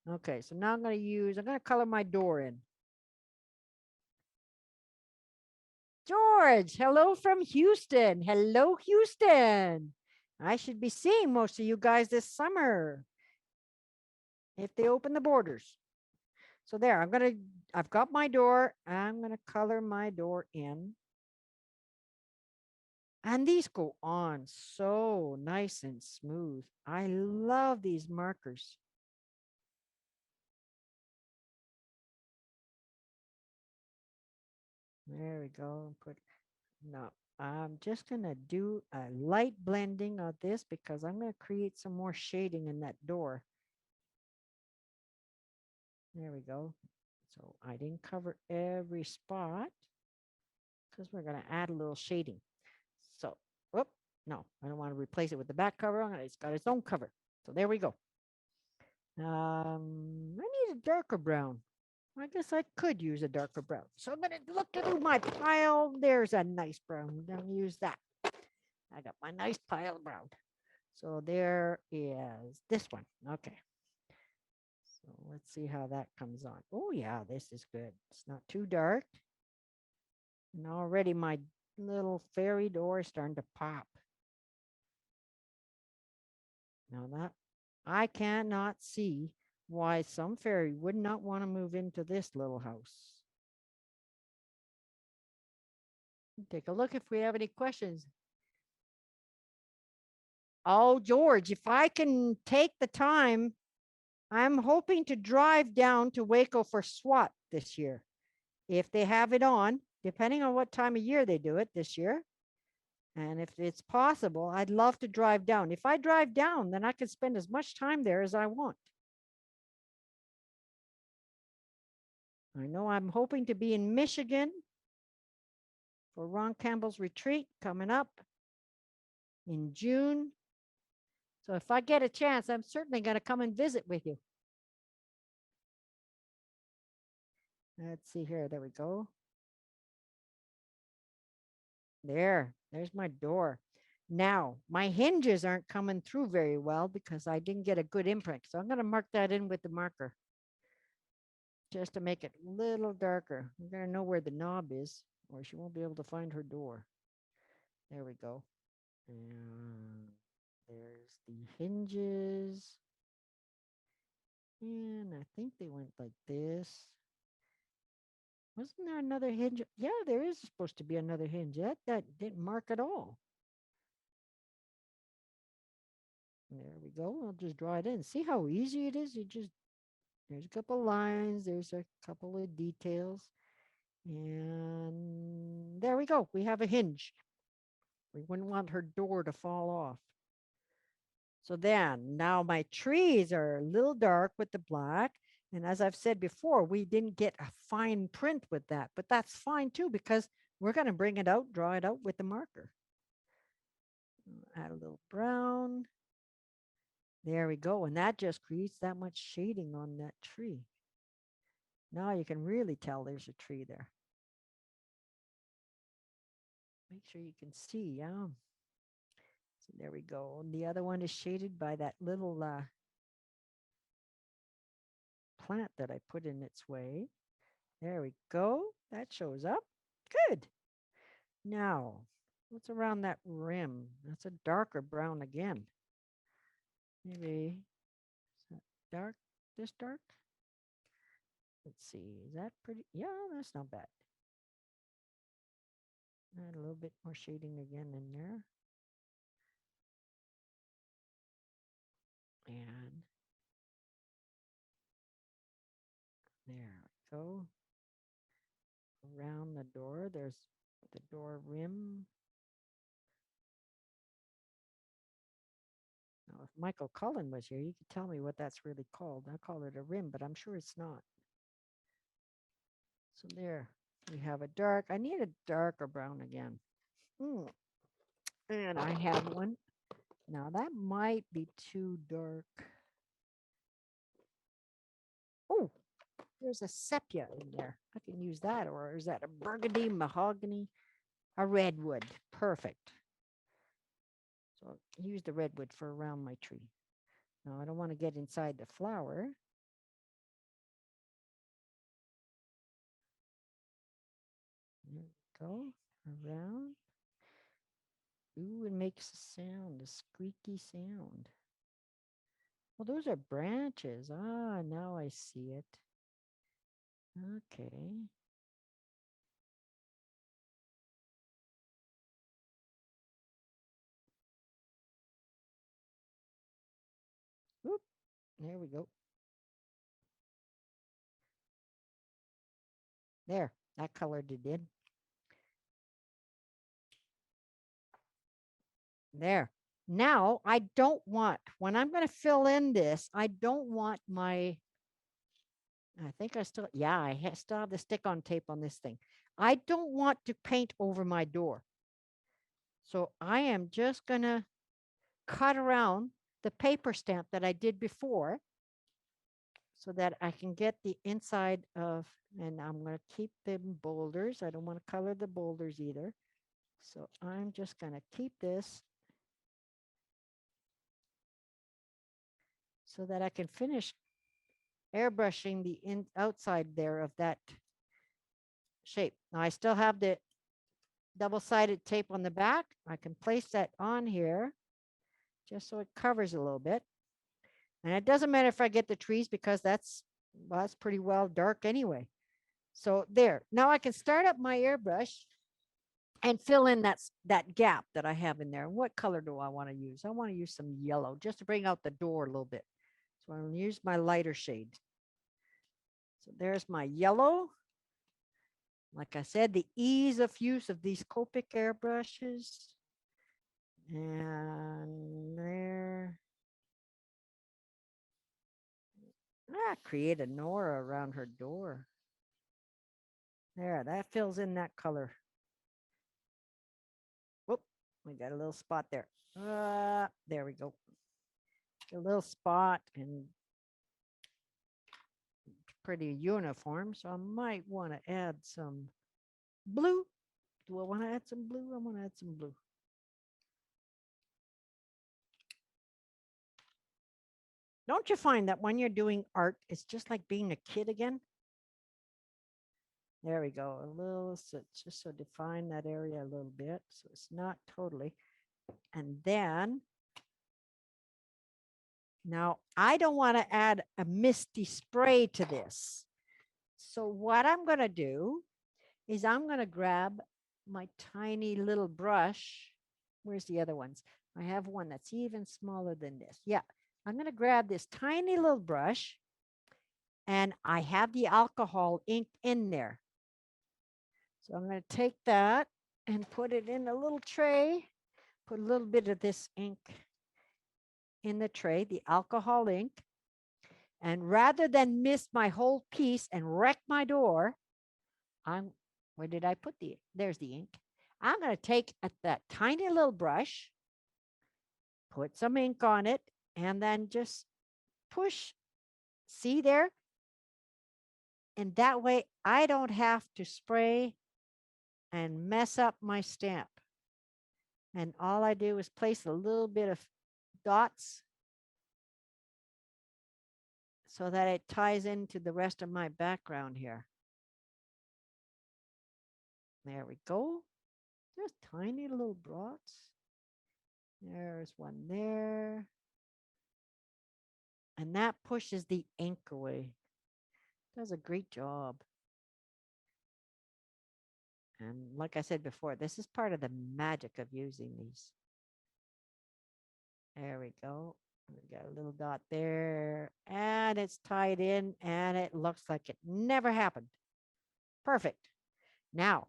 Okay, so now I'm going to color my door in. George, hello from Houston. Hello, Houston. I should be seeing most of you guys this summer if they open the borders. So there, I've got my door. I'm going to color my door in. And these go on so nice and smooth. I love these markers. There we go. Now, I'm just going to do a light blending of this because I'm going to create some more shading in that door. There we go. So I didn't cover every spot because we're going to add a little shading. So, whoop, no, I don't want to replace it with the back cover. It's got its own cover. So there we go. I need a darker brown. I guess I could use a darker brown. So I'm going to look through my pile. There's a nice brown. I'm going to use that. I got my nice pile of brown. So there is this one. Okay. So let's see how that comes on. Oh, yeah, this is good. It's not too dark. And already my little fairy door is starting to pop. Now that I cannot see why some fairy would not want to move into this little house. Take a look if we have any questions. Oh, George, if I can take the time, I'm hoping to drive down to Waco for SWAT this year. If they have it on, depending on what time of year they do it this year. And if it's possible, I'd love to drive down. If I drive down, then I can spend as much time there as I want. I know I'm hoping to be in Michigan for Ron Campbell's retreat coming up in June. So if I get a chance, I'm certainly going to come and visit with you. Let's see here. There we go. There's my door. Now, my hinges aren't coming through very well because I didn't get a good imprint. So I'm going to mark that in with the marker just to make it a little darker. I'm going to know where the knob is or she won't be able to find her door. There we go. And there's the hinges. And I think they went like this. Wasn't there another hinge? Yeah, there is supposed to be another hinge. That didn't mark at all. There we go. I'll just draw it in. See how easy it is? There's a couple lines. There's a couple of details. And there we go. We have a hinge. We wouldn't want her door to fall off. So then now my trees are a little dark with the black. And as I've said before, we didn't get a fine print with that, but that's fine too, because we're going to bring it out, draw it out with the marker. Add a little brown. There we go. And that just creates that much shading on that tree. Now you can really tell there's a tree there. Make sure you can see. Yeah. So there we go. And the other one is shaded by that little plant that I put in its way. There we go. That shows up. Good. Now, what's around that rim? That's a darker brown again. Maybe is that dark? This dark? Let's see. Is that pretty? Yeah, that's not bad. Add a little bit more shading again in there. And there we go. Around the door, there's the door rim. Now, if Michael Cullen was here, you could tell me what that's really called. I call it a rim, but I'm sure it's not. So there, we have a dark. I need a darker brown again. And I have one. Now that might be too dark. Oh, there's a sepia in there. I can use that. Or is that a burgundy, mahogany? A redwood. Perfect. So I'll use the redwood for around my tree. Now I don't want to get inside the flower. There we go. Around. Ooh, it makes a sound, a squeaky sound. Well, those are branches. Ah, now I see it. Okay. Oop, there we go. There, that colored it in. There. Now, I don't want, when I'm going to fill in this, I don't want my, I think I still, yeah, I still have the stick-on tape on this thing. I don't want to paint over my door. So I am just going to cut around the paper stamp that I did before so that I can get the inside of, and I'm going to keep them boulders. I don't want to color the boulders either. So I'm just going to keep this so that I can finish airbrushing the outside there of that shape. Now I still have the double-sided tape on the back. I can place that on here just so it covers a little bit. And it doesn't matter if I get the trees because that's pretty well dark anyway. So there. Now I can start up my airbrush and fill in that gap that I have in there. What color do I want to use? I want to use some yellow just to bring out the door a little bit. So I'm going to use my lighter shade. So there's my yellow. Like I said, the ease of use of these Copic airbrushes. And there. Create a Nora around her door. There, that fills in that color. Whoop, we got a little spot there. There we go. A little spot and pretty uniform. So I might want to add some blue. Do I want to add some blue? I want to add some blue. Don't you find that when you're doing art, it's just like being a kid again? There we go. A little, so just so define that area a little bit. So it's not totally. And then, now I don't want to add a misty spray to this. So what I'm going to do is I'm going to grab my tiny little brush. Where's the other ones? I have one that's even smaller than this. Yeah, I'm going to grab this tiny little brush and I have the alcohol ink in there. So I'm going to take that and put it in a little tray, put a little bit of this ink in the tray, the alcohol ink. And rather than miss my whole piece and wreck my door, where did I put the, there's the ink. I'm going to take that tiny little brush, put some ink on it, and then just push. See there? And that way I don't have to spray and mess up my stamp. And all I do is place a little bit of dots so that it ties into the rest of my background here. There we go. Just tiny little dots. There's one there. And that pushes the ink away. Does a great job. And like I said before, this is part of the magic of using these. There we go. We got a little dot there and it's tied in and it looks like it never happened. Perfect. Now,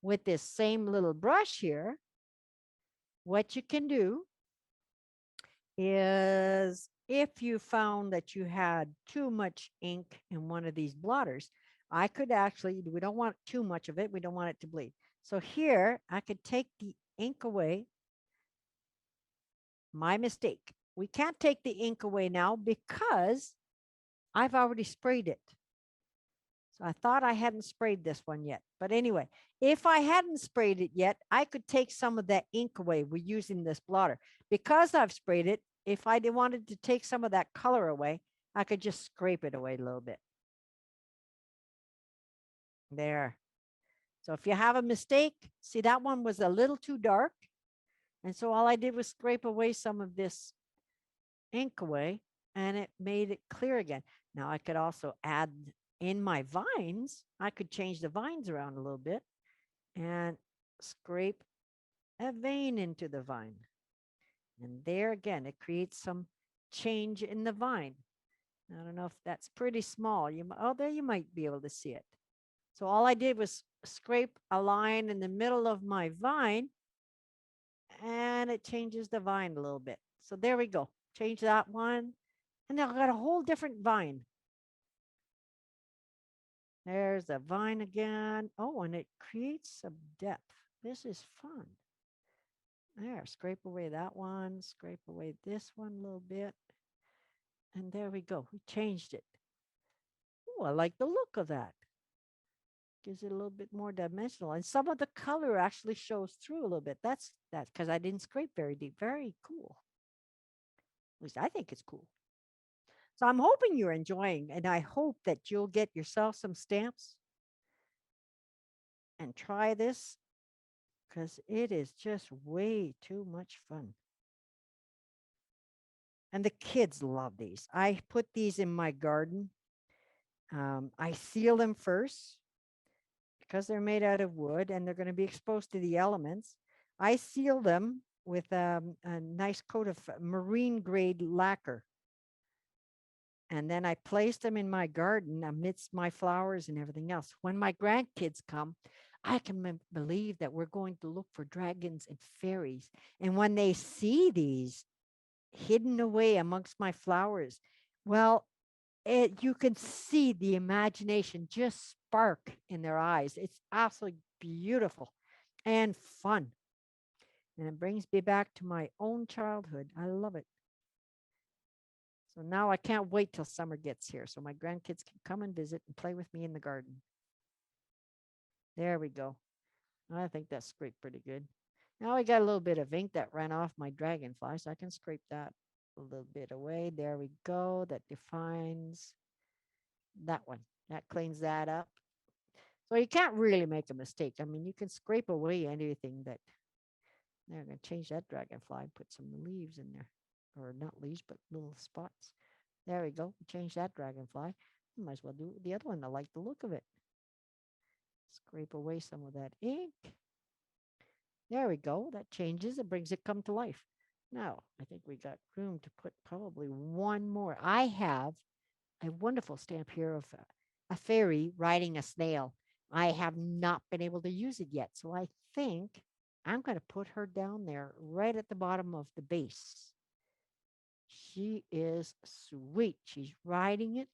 with this same little brush here, what you can do is if you found that you had too much ink in one of these blotters, I could actually, we don't want too much of it. We don't want it to bleed. So here I could take the ink away. My mistake. We can't take the ink away now because I've already sprayed it. So I thought I hadn't sprayed this one yet. But anyway, if I hadn't sprayed it yet, I could take some of that ink away. We're using this blotter. Because I've sprayed it, if I wanted to take some of that color away, I could just scrape it away a little bit. There. So if you have a mistake, see that one was a little too dark. And so all I did was scrape away some of this ink away and it made it clear again. Now I could also add in my vines, I could change the vines around a little bit and scrape a vein into the vine. And there again, it creates some change in the vine. I don't know if that's pretty small. There you might be able to see it. So all I did was scrape a line in the middle of my vine and it changes the vine a little bit. So there we go. Change that one. And then I've got a whole different vine. There's a vine again. Oh, and it creates some depth. This is fun. There, scrape away that one, scrape away this one a little bit. And there we go. We changed it. Oh, I like the look of that. Gives it a little bit more dimensional. And some of the color actually shows through a little bit. That's because I didn't scrape very deep. Very cool. At least I think it's cool. So I'm hoping you're enjoying, and I hope that you'll get yourself some stamps and try this because it is just way too much fun. And the kids love these. I put these in my garden. I seal them first because they're made out of wood and they're going to be exposed to the elements. I seal them with a nice coat of marine grade lacquer. And then I place them in my garden amidst my flowers and everything else. When my grandkids come, I can believe that we're going to look for dragons and fairies. And when they see these hidden away amongst my flowers, well, you can see the imagination just spark in their eyes. It's absolutely beautiful and fun. And it brings me back to my own childhood. I love it. So now I can't wait till summer gets here so my grandkids can come and visit and play with me in the garden. There we go. I think that's scraped pretty good. Now I got a little bit of ink that ran off my Dragonfly, so I can scrape that a little bit away. There we go. That defines that one. That cleans that up. So you can't really make a mistake. I mean, you can scrape away anything that. They're going to change that Dragonfly and put some leaves in there. Or not leaves, but little spots. There we go. Change that Dragonfly. Might as well do the other one. I like the look of it. Scrape away some of that ink. There we go. That changes. It brings it come to life. Now, I think we got room to put probably one more. I have a wonderful stamp here of a fairy riding a snail. I have not been able to use it yet. So I think I'm going to put her down there right at the bottom of the base. She is sweet. She's riding it,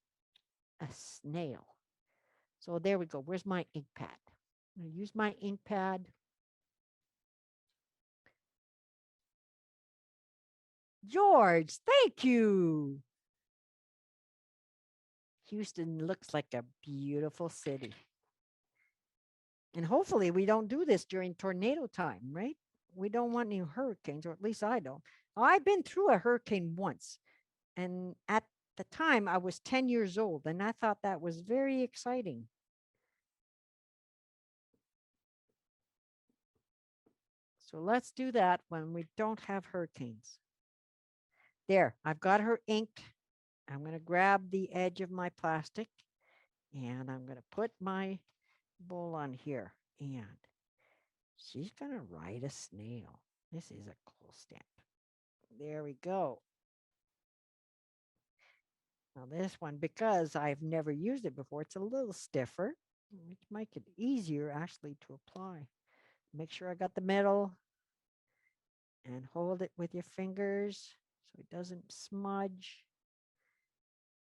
a snail. So there we go. Where's my ink pad? I'm going to use my ink pad. George, thank you. Houston looks like a beautiful city. And hopefully we don't do this during tornado time, right? We don't want any hurricanes, or at least I don't. I've been through a hurricane once. And at the time, I was 10 years old, and I thought that was very exciting. So let's do that when we don't have hurricanes. There, I've got her inked. I'm going to grab the edge of my plastic, and I'm going to put my bowl on here. And she's going to ride a snail. This is a cool stamp. There we go. Now this one, because I've never used it before, it's a little stiffer, which makes it easier actually to apply. Make sure I got the middle and hold it with your fingers so it doesn't smudge.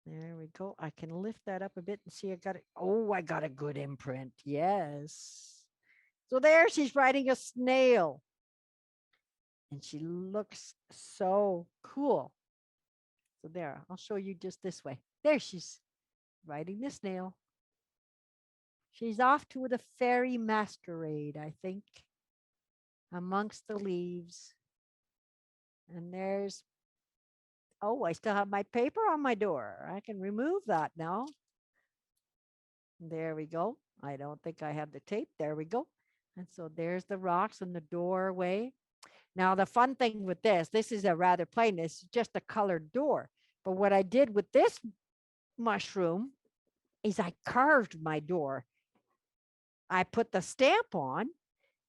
There we go. I can lift that up a bit and see I got it. Oh, I got a good imprint. Yes. So there she's riding a snail. And she looks so cool. So there, I'll show you just this way. There she's riding the snail. She's off to the fairy masquerade, I think, amongst the leaves. And there's, oh, I still have my paper on my door. I can remove that now. There we go. I don't think I have the tape. There we go. And so there's the rocks in the doorway. Now, the fun thing with this is a rather plain, it's just a colored door. But what I did with this mushroom is I carved my door. I put the stamp on,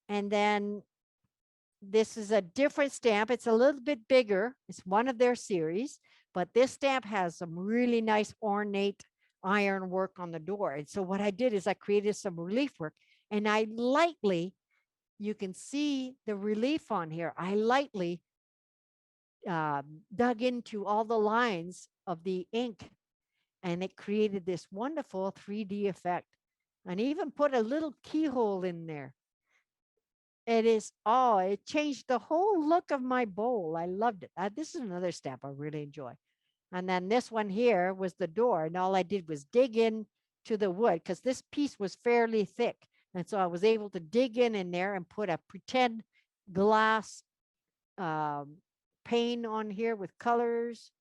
and then this is a different stamp. It's a little bit bigger. It's one of their series, but this stamp has some really nice ornate iron work on the door. And so what I did is I created some relief work, and I lightly, you can see the relief on here. I lightly dug into all the lines of the ink, and it created this wonderful 3D effect, and even put a little keyhole in there. It is, oh, it changed the whole look of my bowl. I loved it. This is another stamp I really enjoy. And then this one here was the door, and all I did was dig in to the wood because this piece was fairly thick. And so I was able to dig in there and put a pretend glass pane on here with colors.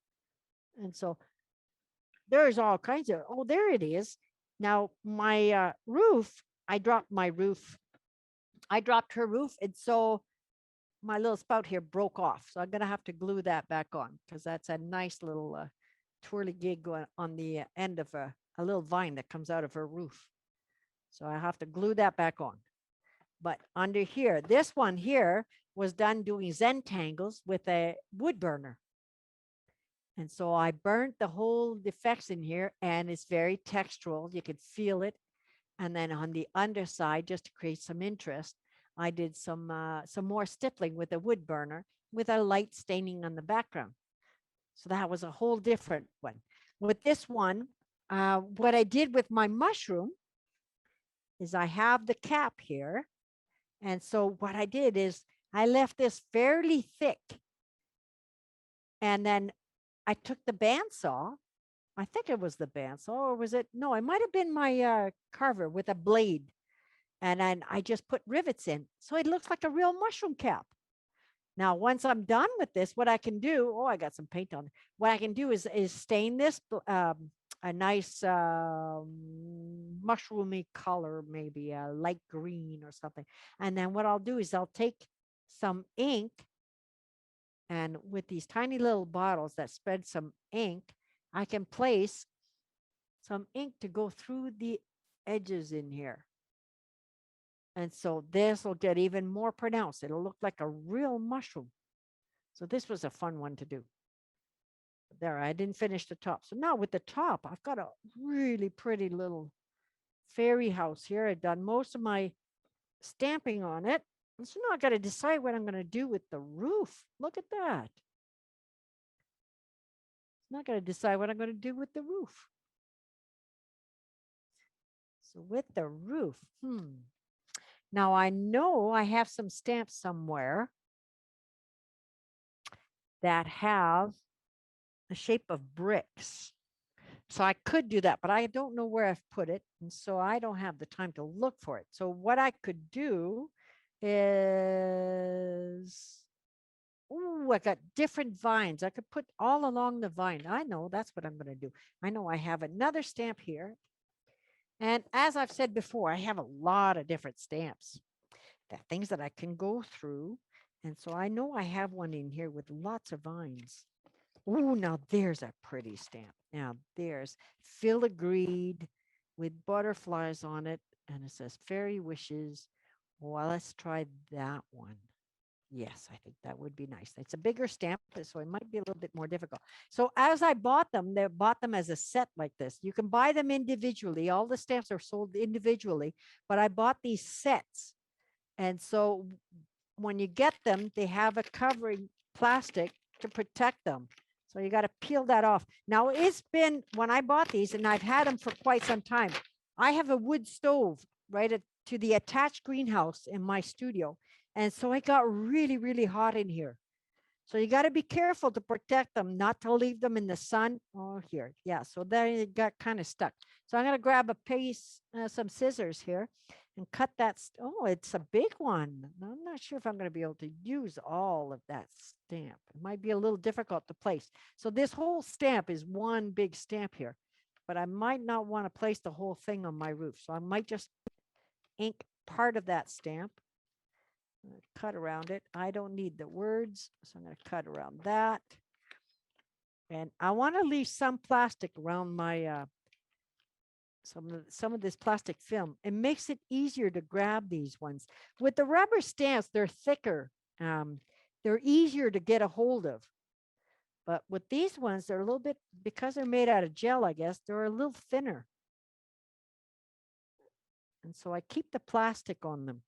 And so there's all kinds of, oh, there it is. Now my roof, I dropped my roof I dropped her roof, and so my little spout here broke off. So I'm going to have to glue that back on because that's a nice little twirly gig on the end of a little vine that comes out of her roof. So I have to glue that back on. But under here, this one here was done doing Zentangles with a wood burner. And so I burnt the whole defects in here, and it's very textural. You could feel it. And then on the underside, just to create some interest, I did some more stippling with a wood burner with a light staining on the background. So that was a whole different one. With this one, what I did with my mushroom is I have the cap here. And so what I did is I left this fairly thick. And then I took the bandsaw. I think it was the bandsaw, or was it? No, it might have been my carver with a blade. And then I just put rivets in. So it looks like a real mushroom cap. Now, once I'm done with this, what I can do, oh, I got some paint on it. What I can do is stain this a nice mushroomy color, maybe a light green or something. And then what I'll do is I'll take some ink, and with these tiny little bottles that spread some ink, I can place some ink to go through the edges in here. And so this will get even more pronounced. It'll look like a real mushroom. So this was a fun one to do. There, I didn't finish the top. So now with the top, I've got a really pretty little fairy house here. I've done most of my stamping on it. And so now I got to decide what I'm going to do with the roof. Look at that. I'm not going to decide what I'm going to do with the roof. So with the roof, now I know I have some stamps somewhere that have the shape of bricks. So I could do that, but I don't know where I've put it. And so I don't have the time to look for it. So what I could do is, oh, I got different vines. I could put all along the vine. I know that's what I'm going to do. I know I have another stamp here. And as I've said before, I have a lot of different stamps, things that I can go through. And so I know I have one in here with lots of vines. Oh, now there's a pretty stamp. Now there's filigreed with butterflies on it. And it says fairy wishes. Well, let's try that one. Yes, I think that would be nice. It's a bigger stamp, so it might be a little bit more difficult. So as I bought them, they bought them as a set like this. You can buy them individually. All the stamps are sold individually, but I bought these sets. And so when you get them, they have a covering plastic to protect them. So you got to peel that off. Now it's been, when I bought these, and I've had them for quite some time, I have a wood stove right to the attached greenhouse in my studio. And so it got really, really hot in here. So you got to be careful to protect them, not to leave them in the sun. Oh, here. Yeah. So there it got kind of stuck. So I'm going to grab a piece, some scissors here and cut that. Oh, it's a big one. I'm not sure if I'm going to be able to use all of that stamp. It might be a little difficult to place. So this whole stamp is one big stamp here, but I might not want to place the whole thing on my roof. So I might just ink part of that stamp. I'm going to cut around it. I don't need the words, so I'm going to cut around that. And I want to leave some plastic around my some of this plastic film. It makes it easier to grab these ones. With the rubber stamps, they're thicker. They're easier to get a hold of. But with these ones, they're a little bit, because they're made out of gel, I guess, they're a little thinner. And so I keep the plastic on them,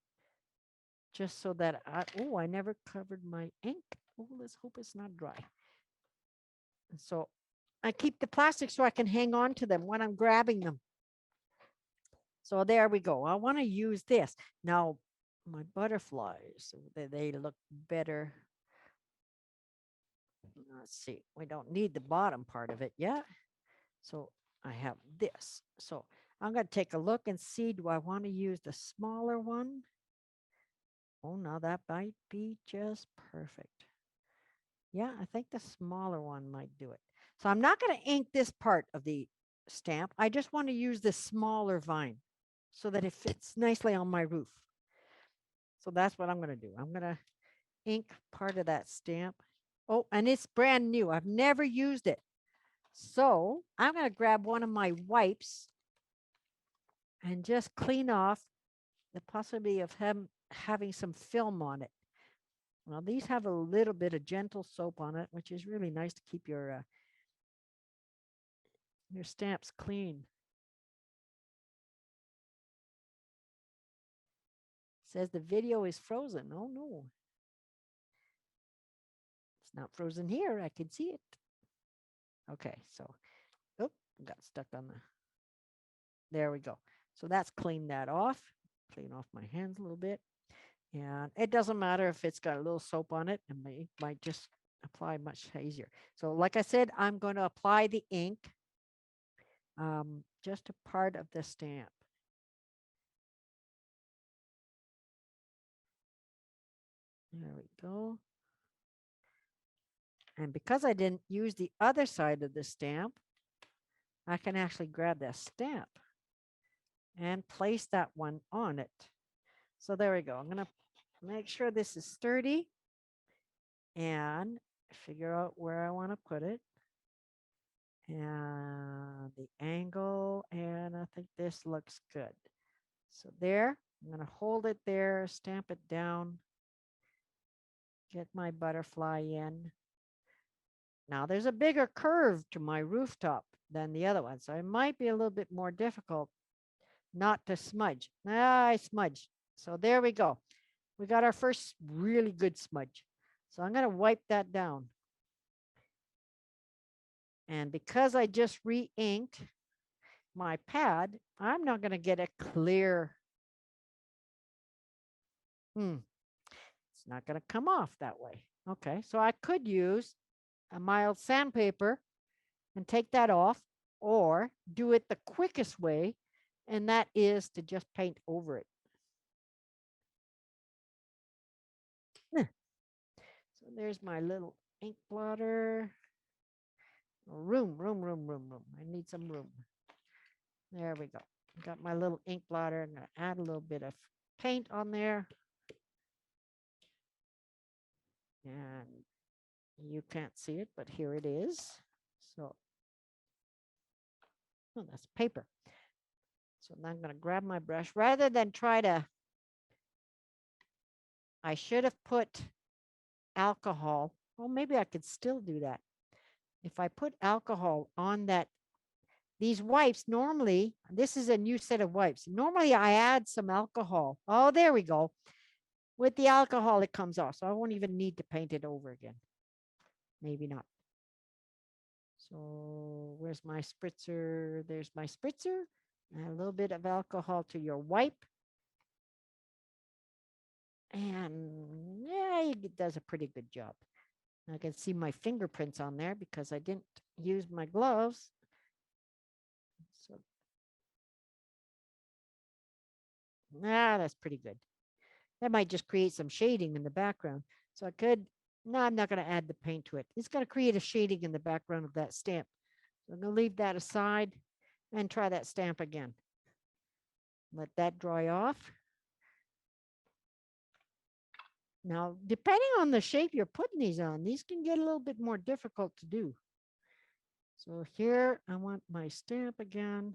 just so that I never covered my ink. Oh, let's hope it's not dry. And so I keep the plastic so I can hang on to them when I'm grabbing them. So there we go. I want to use this. Now, my butterflies, they look better. Let's see. We don't need the bottom part of it yet. So I have this. So I'm going to take a look and see, do I want to use the smaller one? Oh, no, that might be just perfect. Yeah, I think the smaller one might do it. So I'm not going to ink this part of the stamp. I just want to use the smaller vine so that it fits nicely on my roof. So that's what I'm going to do. I'm going to ink part of that stamp. Oh, and it's brand new. I've never used it. So I'm going to grab one of my wipes and just clean off the possibility of having some film on it. Well, these have a little bit of gentle soap on it, which is really nice to keep your stamps clean. It says the video is frozen. Oh no. It's not frozen here. I can see it. Okay, so oh, got stuck on the. There we go. So that's cleaned that off. Clean off my hands a little bit. And it doesn't matter if it's got a little soap on it, and my ink might just apply much easier. So like I said, I'm going to apply the ink just a part of the stamp. There we go. And because I didn't use the other side of the stamp, I can actually grab that stamp and place that one on it. So there we go. I'm going to make sure this is sturdy and figure out where I want to put it. And the angle, and I think this looks good. So there, I'm going to hold it there, stamp it down, get my butterfly in. Now there's a bigger curve to my rooftop than the other one, so it might be a little bit more difficult not to smudge. I smudged. So there we go. We got our first really good smudge. So I'm going to wipe that down. And because I just re-inked my pad, I'm not going to get a clear. It's not going to come off that way. Okay, so I could use a mild sandpaper and take that off, or do it the quickest way, and that is to just paint over it. So there's my little ink blotter. Room. I need some room. There we go. Got my little ink blotter. I'm going to add a little bit of paint on there. And you can't see it, but here it is. So, oh, that's paper. So now I'm going to grab my brush. Rather than try to, I should have put alcohol. Well, maybe I could still do that. If I put alcohol on that, these wipes, normally, this is a new set of wipes. Normally I add some alcohol. Oh, there we go. With the alcohol, it comes off. So I won't even need to paint it over again. Maybe not. So where's my spritzer? There's my spritzer. Add a little bit of alcohol to your wipe. And yeah, it does a pretty good job. I can see my fingerprints on there because I didn't use my gloves. So that's pretty good. That might just create some shading in the background. So I could, no, I'm not going to add the paint to it. It's going to create a shading in the background of that stamp. So I'm going to leave that aside and try that stamp again. Let that dry off. Now, depending on the shape you're putting these on, these can get a little bit more difficult to do. So here, I want my stamp again.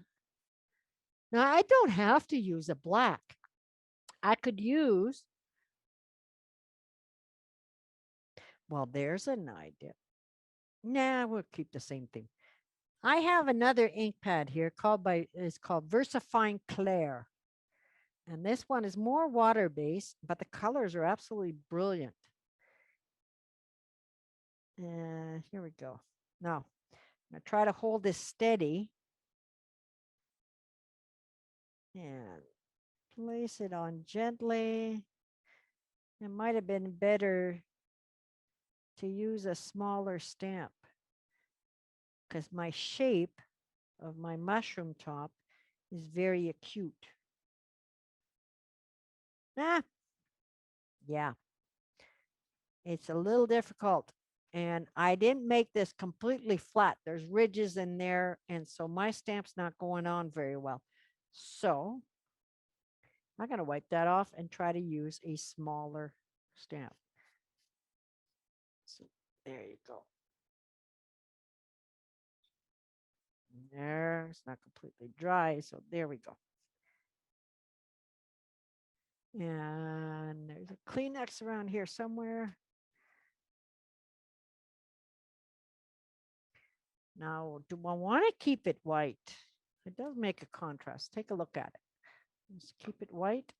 Now, I don't have to use a black. I could use, well, there's an idea. Nah, we'll keep the same thing. I have another ink pad here it's called VersaFine Clair. And this one is more water-based, but the colors are absolutely brilliant. And here we go. Now, I'm going to try to hold this steady and place it on gently. It might have been better to use a smaller stamp because my shape of my mushroom top is very acute. Yeah, it's a little difficult. And I didn't make this completely flat. There's ridges in there. And so my stamp's not going on very well. So I'm going to wipe that off and try to use a smaller stamp. So there you go. There, it's not completely dry, so there we go. And there's a Kleenex around here somewhere. Now, do I want to keep it white? It does make a contrast. Take a look at it. Let's keep it white.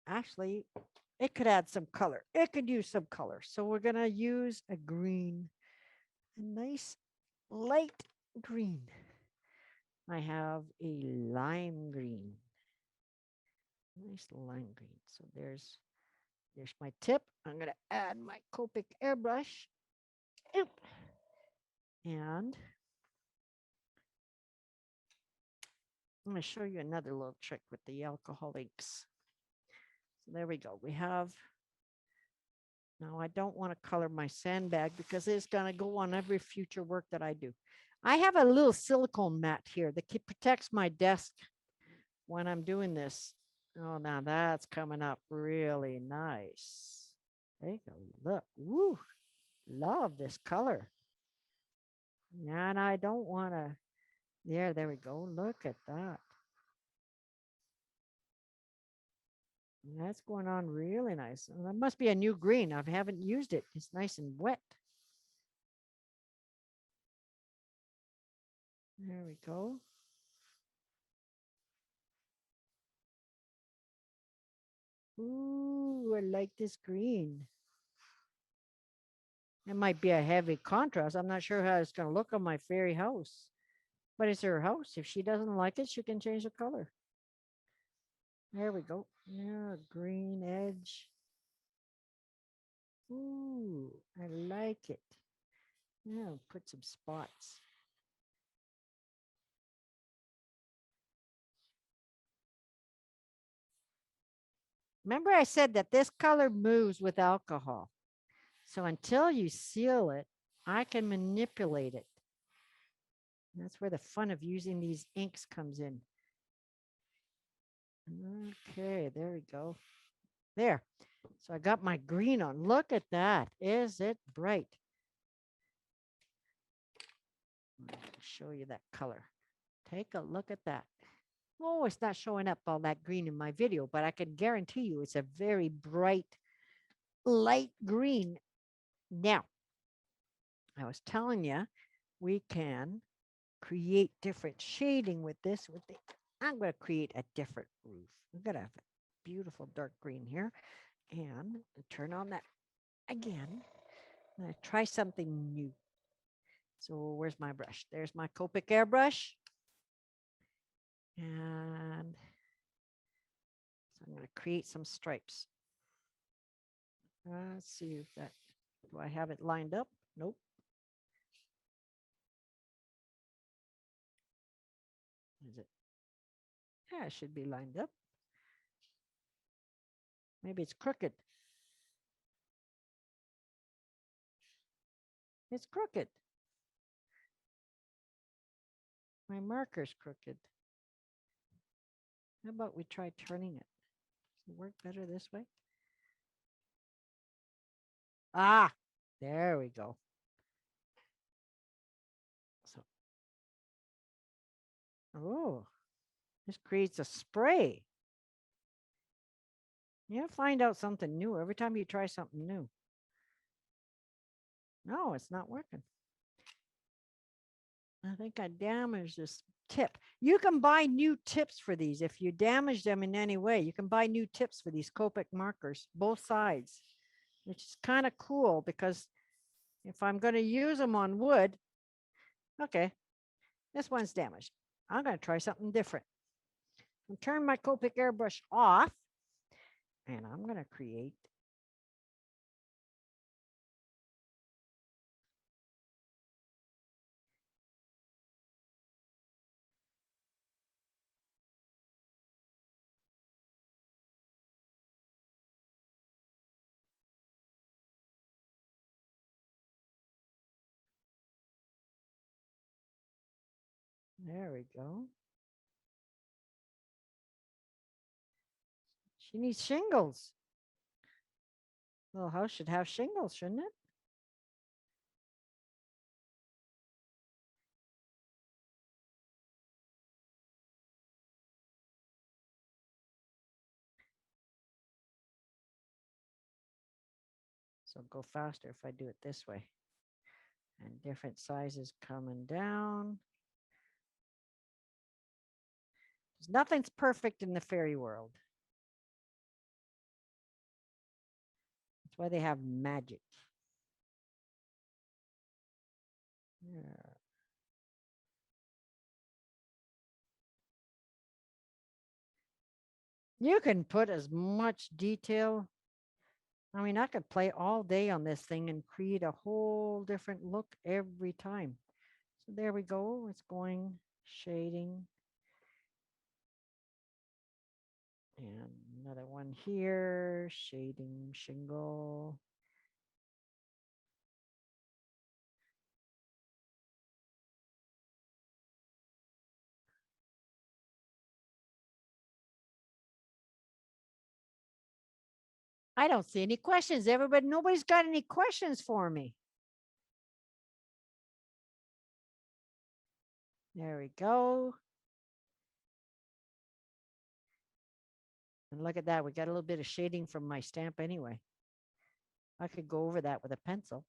Actually, it could add some color. It could use some color. So we're going to use a green, a nice light green. I have a lime green. Nice lime green. So there's my tip. I'm going to add my Copic Airbrush. And I'm going to show you another little trick with the alcohol inks. So there we go. We have, now I don't want to color my sandbag because it's going to go on every future work that I do. I have a little silicone mat here that protects my desk when I'm doing this. Oh, now that's coming up really nice. Take a look. Woo, love this color. And I don't want to, there we go. Look at that. That's going on really nice. That must be a new green. I haven't used it. It's nice and wet. There we go. Ooh, I like this green. It might be a heavy contrast. I'm not sure how it's going to look on my fairy house. But it's her house. If she doesn't like it, she can change the color. There we go. Yeah, green edge. Ooh, I like it. Yeah, put some spots. Remember I said that this color moves with alcohol. So until you seal it, I can manipulate it. And that's where the fun of using these inks comes in. Okay, there we go. There. So I got my green on. Look at that. Is it bright? I'll show you that color. Take a look at that. Oh, it's not showing up all that green in my video, but I can guarantee you it's a very bright, light green. Now, I was telling you, we can create different shading with this. I'm going to create a different roof. I'm going to have a beautiful dark green here. And turn on that again. I'm going to try something new. So where's my brush? There's my Copic Airbrush. And so I'm going to create some stripes. Let's see if that, do I have it lined up? Nope. Is it? Yeah, it should be lined up. Maybe it's crooked. It's crooked. My marker's crooked. How about we try turning it? Does it work better this way? Ah, there we go. So, oh, this creates a spray. You find out something new every time you try something new. No, it's not working. I think I damaged this tip. You can buy new tips for these. If you damage them in any way, you can buy new tips for these Copic markers, both sides, which is kind of cool because if I'm going to use them on wood, okay, this one's damaged. I'm going to try something different. I'll turn my Copic Airbrush off and I'm going to create there we go. She needs shingles. Little house should have shingles, shouldn't it? So go faster if I do it this way. And different sizes coming down. Nothing's perfect in the fairy world. That's why they have magic. Yeah. You can put as much detail. I mean, I could play all day on this thing and create a whole different look every time. So there we go. It's going shading. And another one here, shading shingle. I don't see any questions. Nobody's got any questions for me. There we go. And look at that. We got a little bit of shading from my stamp anyway. I could go over that with a pencil.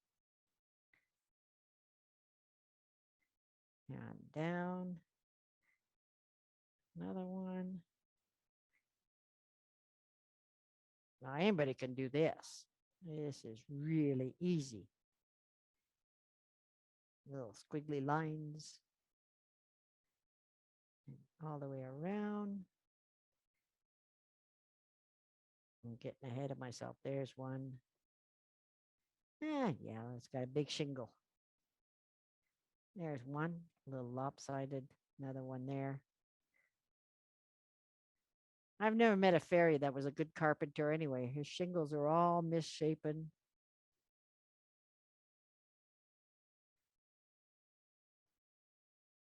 And down. Another one. Now anybody can do this. This is really easy. Little squiggly lines. All the way around. I'm getting ahead of myself. There's one. Yeah, it's got a big shingle. There's one, a little lopsided. Another one there. I've never met a fairy that was a good carpenter anyway. His shingles are all misshapen.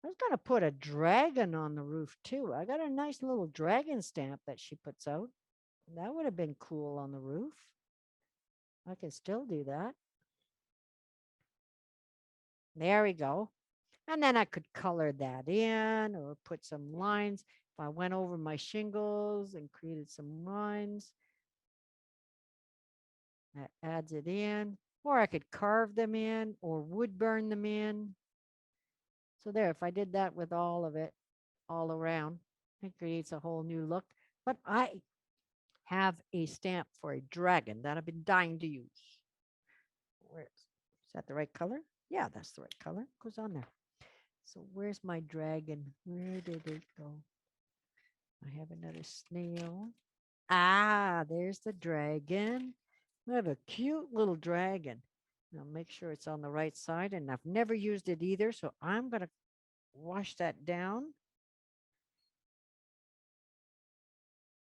I was going to put a dragon on the roof too. I got a nice little dragon stamp that she puts out. That would have been cool on the roof. I can still do that. There we go. And then I could color that in or put some lines. If I went over my shingles and created some lines, that adds it in. Or I could carve them in or wood burn them in. So there, if I did that with all of it, all around, it creates a whole new look. But I have a stamp for a dragon that I've been dying to use. Is that the right color? Yeah, that's the right color. Goes on there. So where's my dragon? Where did it go? I have another snail. Ah, there's the dragon. I have a cute little dragon. Now make sure it's on the right side. And I've never used it either. So I'm going to wash that down.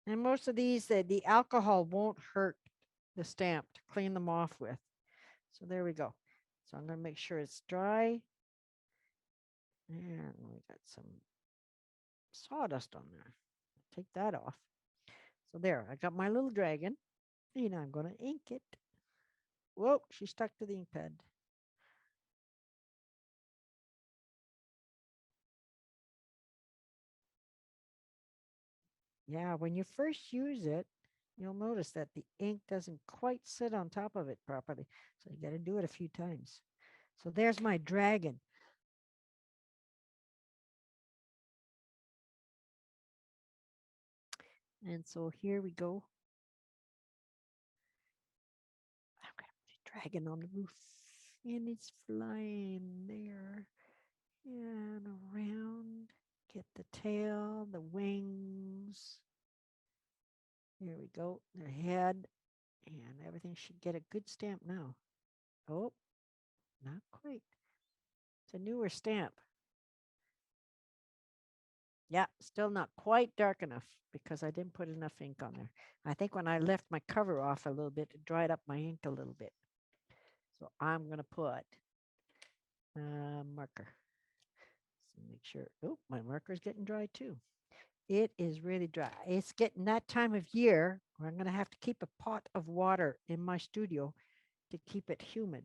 And most of these, the alcohol won't hurt the stamp to clean them off with. So there we go. So I'm going to make sure it's dry. And we got some sawdust on there. Take that off. So there, I got my little dragon. And I'm going to ink it. Whoa, she stuck to the ink pad. Yeah, when you first use it, you'll notice that the ink doesn't quite sit on top of it properly. So you got to do it a few times. So there's my dragon. And so here we go. I'm going to put a dragon on the roof. And it's flying there and around. Get the tail, the wings. There we go. Their head. And everything should get a good stamp now. Oh, not quite. It's a newer stamp. Yeah, still not quite dark enough because I didn't put enough ink on there. I think when I left my cover off a little bit, it dried up my ink a little bit. So I'm going to put marker. So make sure, oh, my marker is getting dry too. It is really dry. It's getting that time of year or I'm going to have to keep a pot of water in my studio to keep it humid.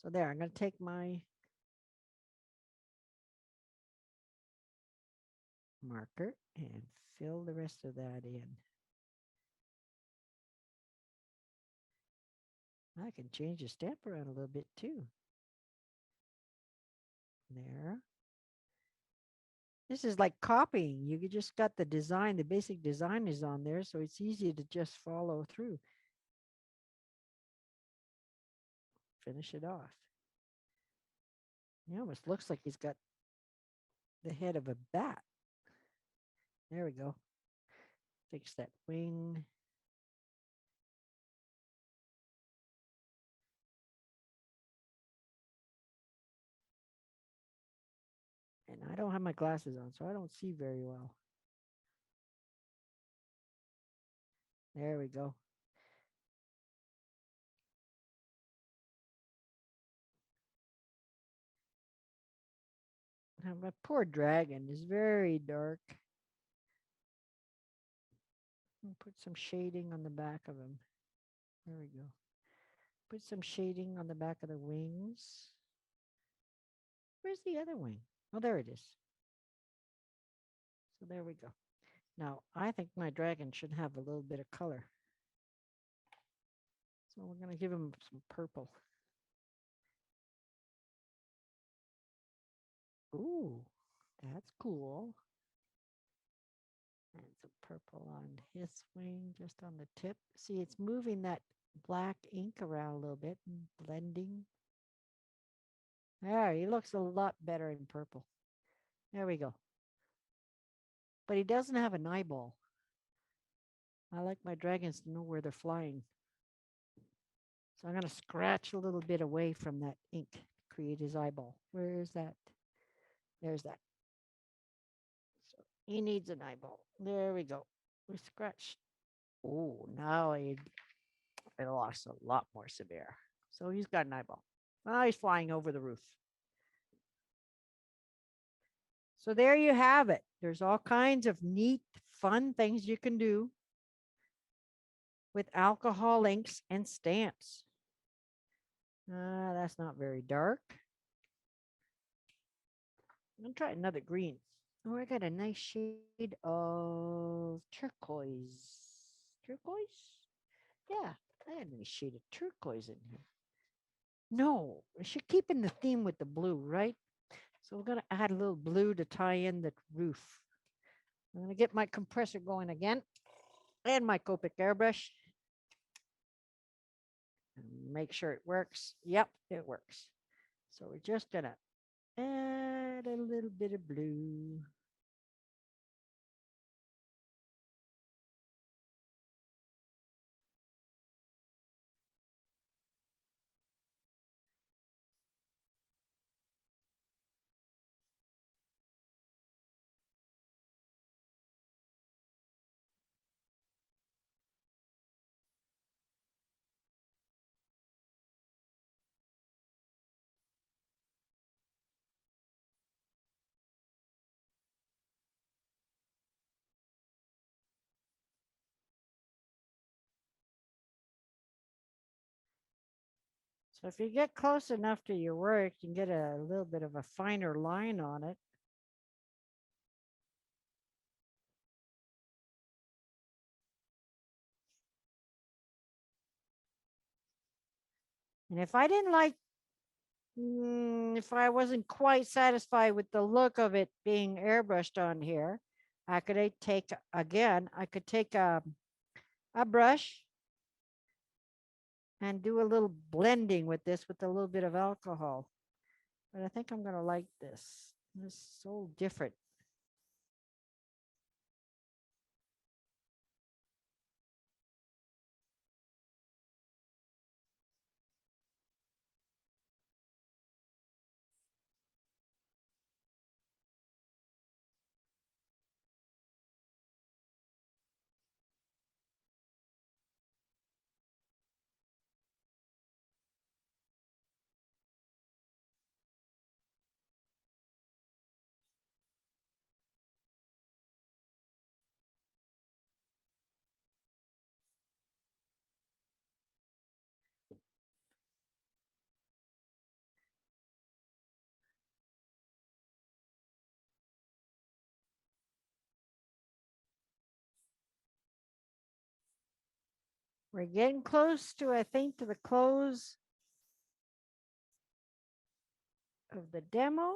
So there, I'm going to take my marker and fill the rest of that in. I can change the stamp around a little bit too. There. This is like copying. You just got the design, the basic design is on there, so it's easy to just follow through. Finish it off. It almost looks like he's got the head of a bat. There we go. Fix that wing. And I don't have my glasses on, so I don't see very well. There we go. Now, my poor dragon is very dark. I'll put some shading on the back of him. There we go. Put some shading on the back of the wings. Where's the other wing? Oh, there it is. So there we go. Now, I think my dragon should have a little bit of color. So we're going to give him some purple. Ooh, that's cool. And some purple on his wing, just on the tip. See, it's moving that black ink around a little bit and blending. There, he looks a lot better in purple. There we go. But he doesn't have an eyeball. I like my dragons to know where they're flying. So I'm going to scratch a little bit away from that ink to create his eyeball. Where is that? There's that. So he needs an eyeball. There we go. We scratched. Oh, now it looks a lot more severe. So he's got an eyeball. Now he's flying over the roof. So there you have it. There's all kinds of neat, fun things you can do with alcohol inks and stamps. That's not very dark. I'm going to try another green. Oh, I got a nice shade of turquoise. Turquoise? Yeah, I had a nice shade of turquoise in here. No, I should keep in the theme with the blue, right? So we're going to add a little blue to tie in the roof. I'm going to get my compressor going again and my Copic Airbrush. And make sure it works. Yep, it works. So we're just going to add a little bit of blue. So if you get close enough to your work, you can get a little bit of a finer line on it. And if I didn't like, if I wasn't quite satisfied with the look of it being airbrushed on here, I could take, again, I could take a brush and do a little blending with this with a little bit of alcohol. But I think I'm going to like this. This is so different. We're getting close to, I think, to the close of the demo.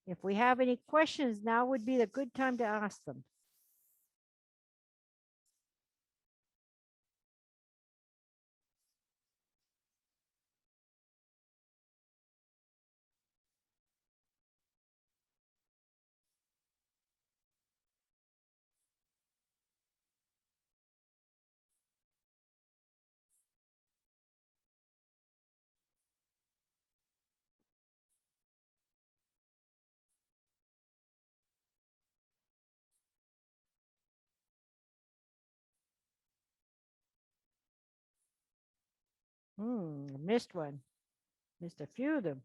If we have any questions, now would be the good time to ask them. Missed one. Missed a few of them.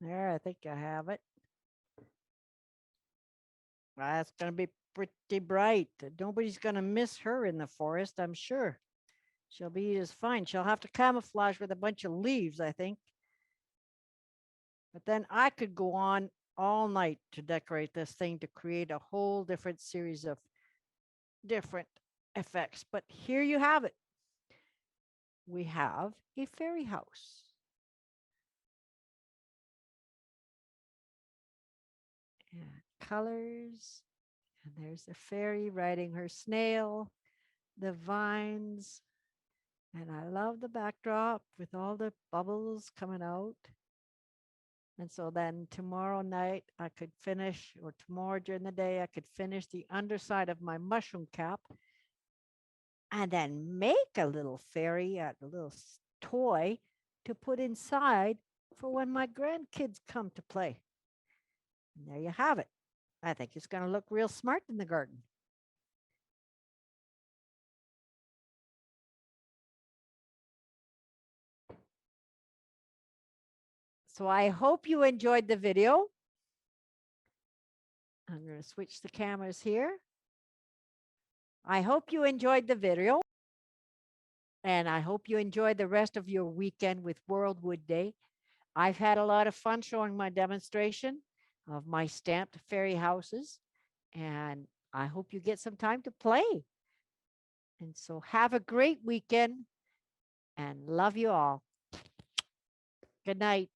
There, I think I have it. That's going to be pretty bright. Nobody's going to miss her in the forest, I'm sure. She'll be just fine. She'll have to camouflage with a bunch of leaves, I think. But then I could go on all night to decorate this thing to create a whole different series of different effects. But here you have it. We have a fairy house. And colors. And there's the fairy riding her snail, the vines. And I love the backdrop with all the bubbles coming out. And so then tomorrow night I could finish, or tomorrow during the day, I could finish the underside of my mushroom cap and then make a little fairy, a little toy to put inside for when my grandkids come to play. And there you have it. I think it's going to look real smart in the garden. So I hope you enjoyed the video. I'm going to switch the cameras here. I hope you enjoyed the video. And I hope you enjoyed the rest of your weekend with World Wood Day. I've had a lot of fun showing my demonstration of my stamped fairy houses. And I hope you get some time to play. And so have a great weekend and love you all. Good night.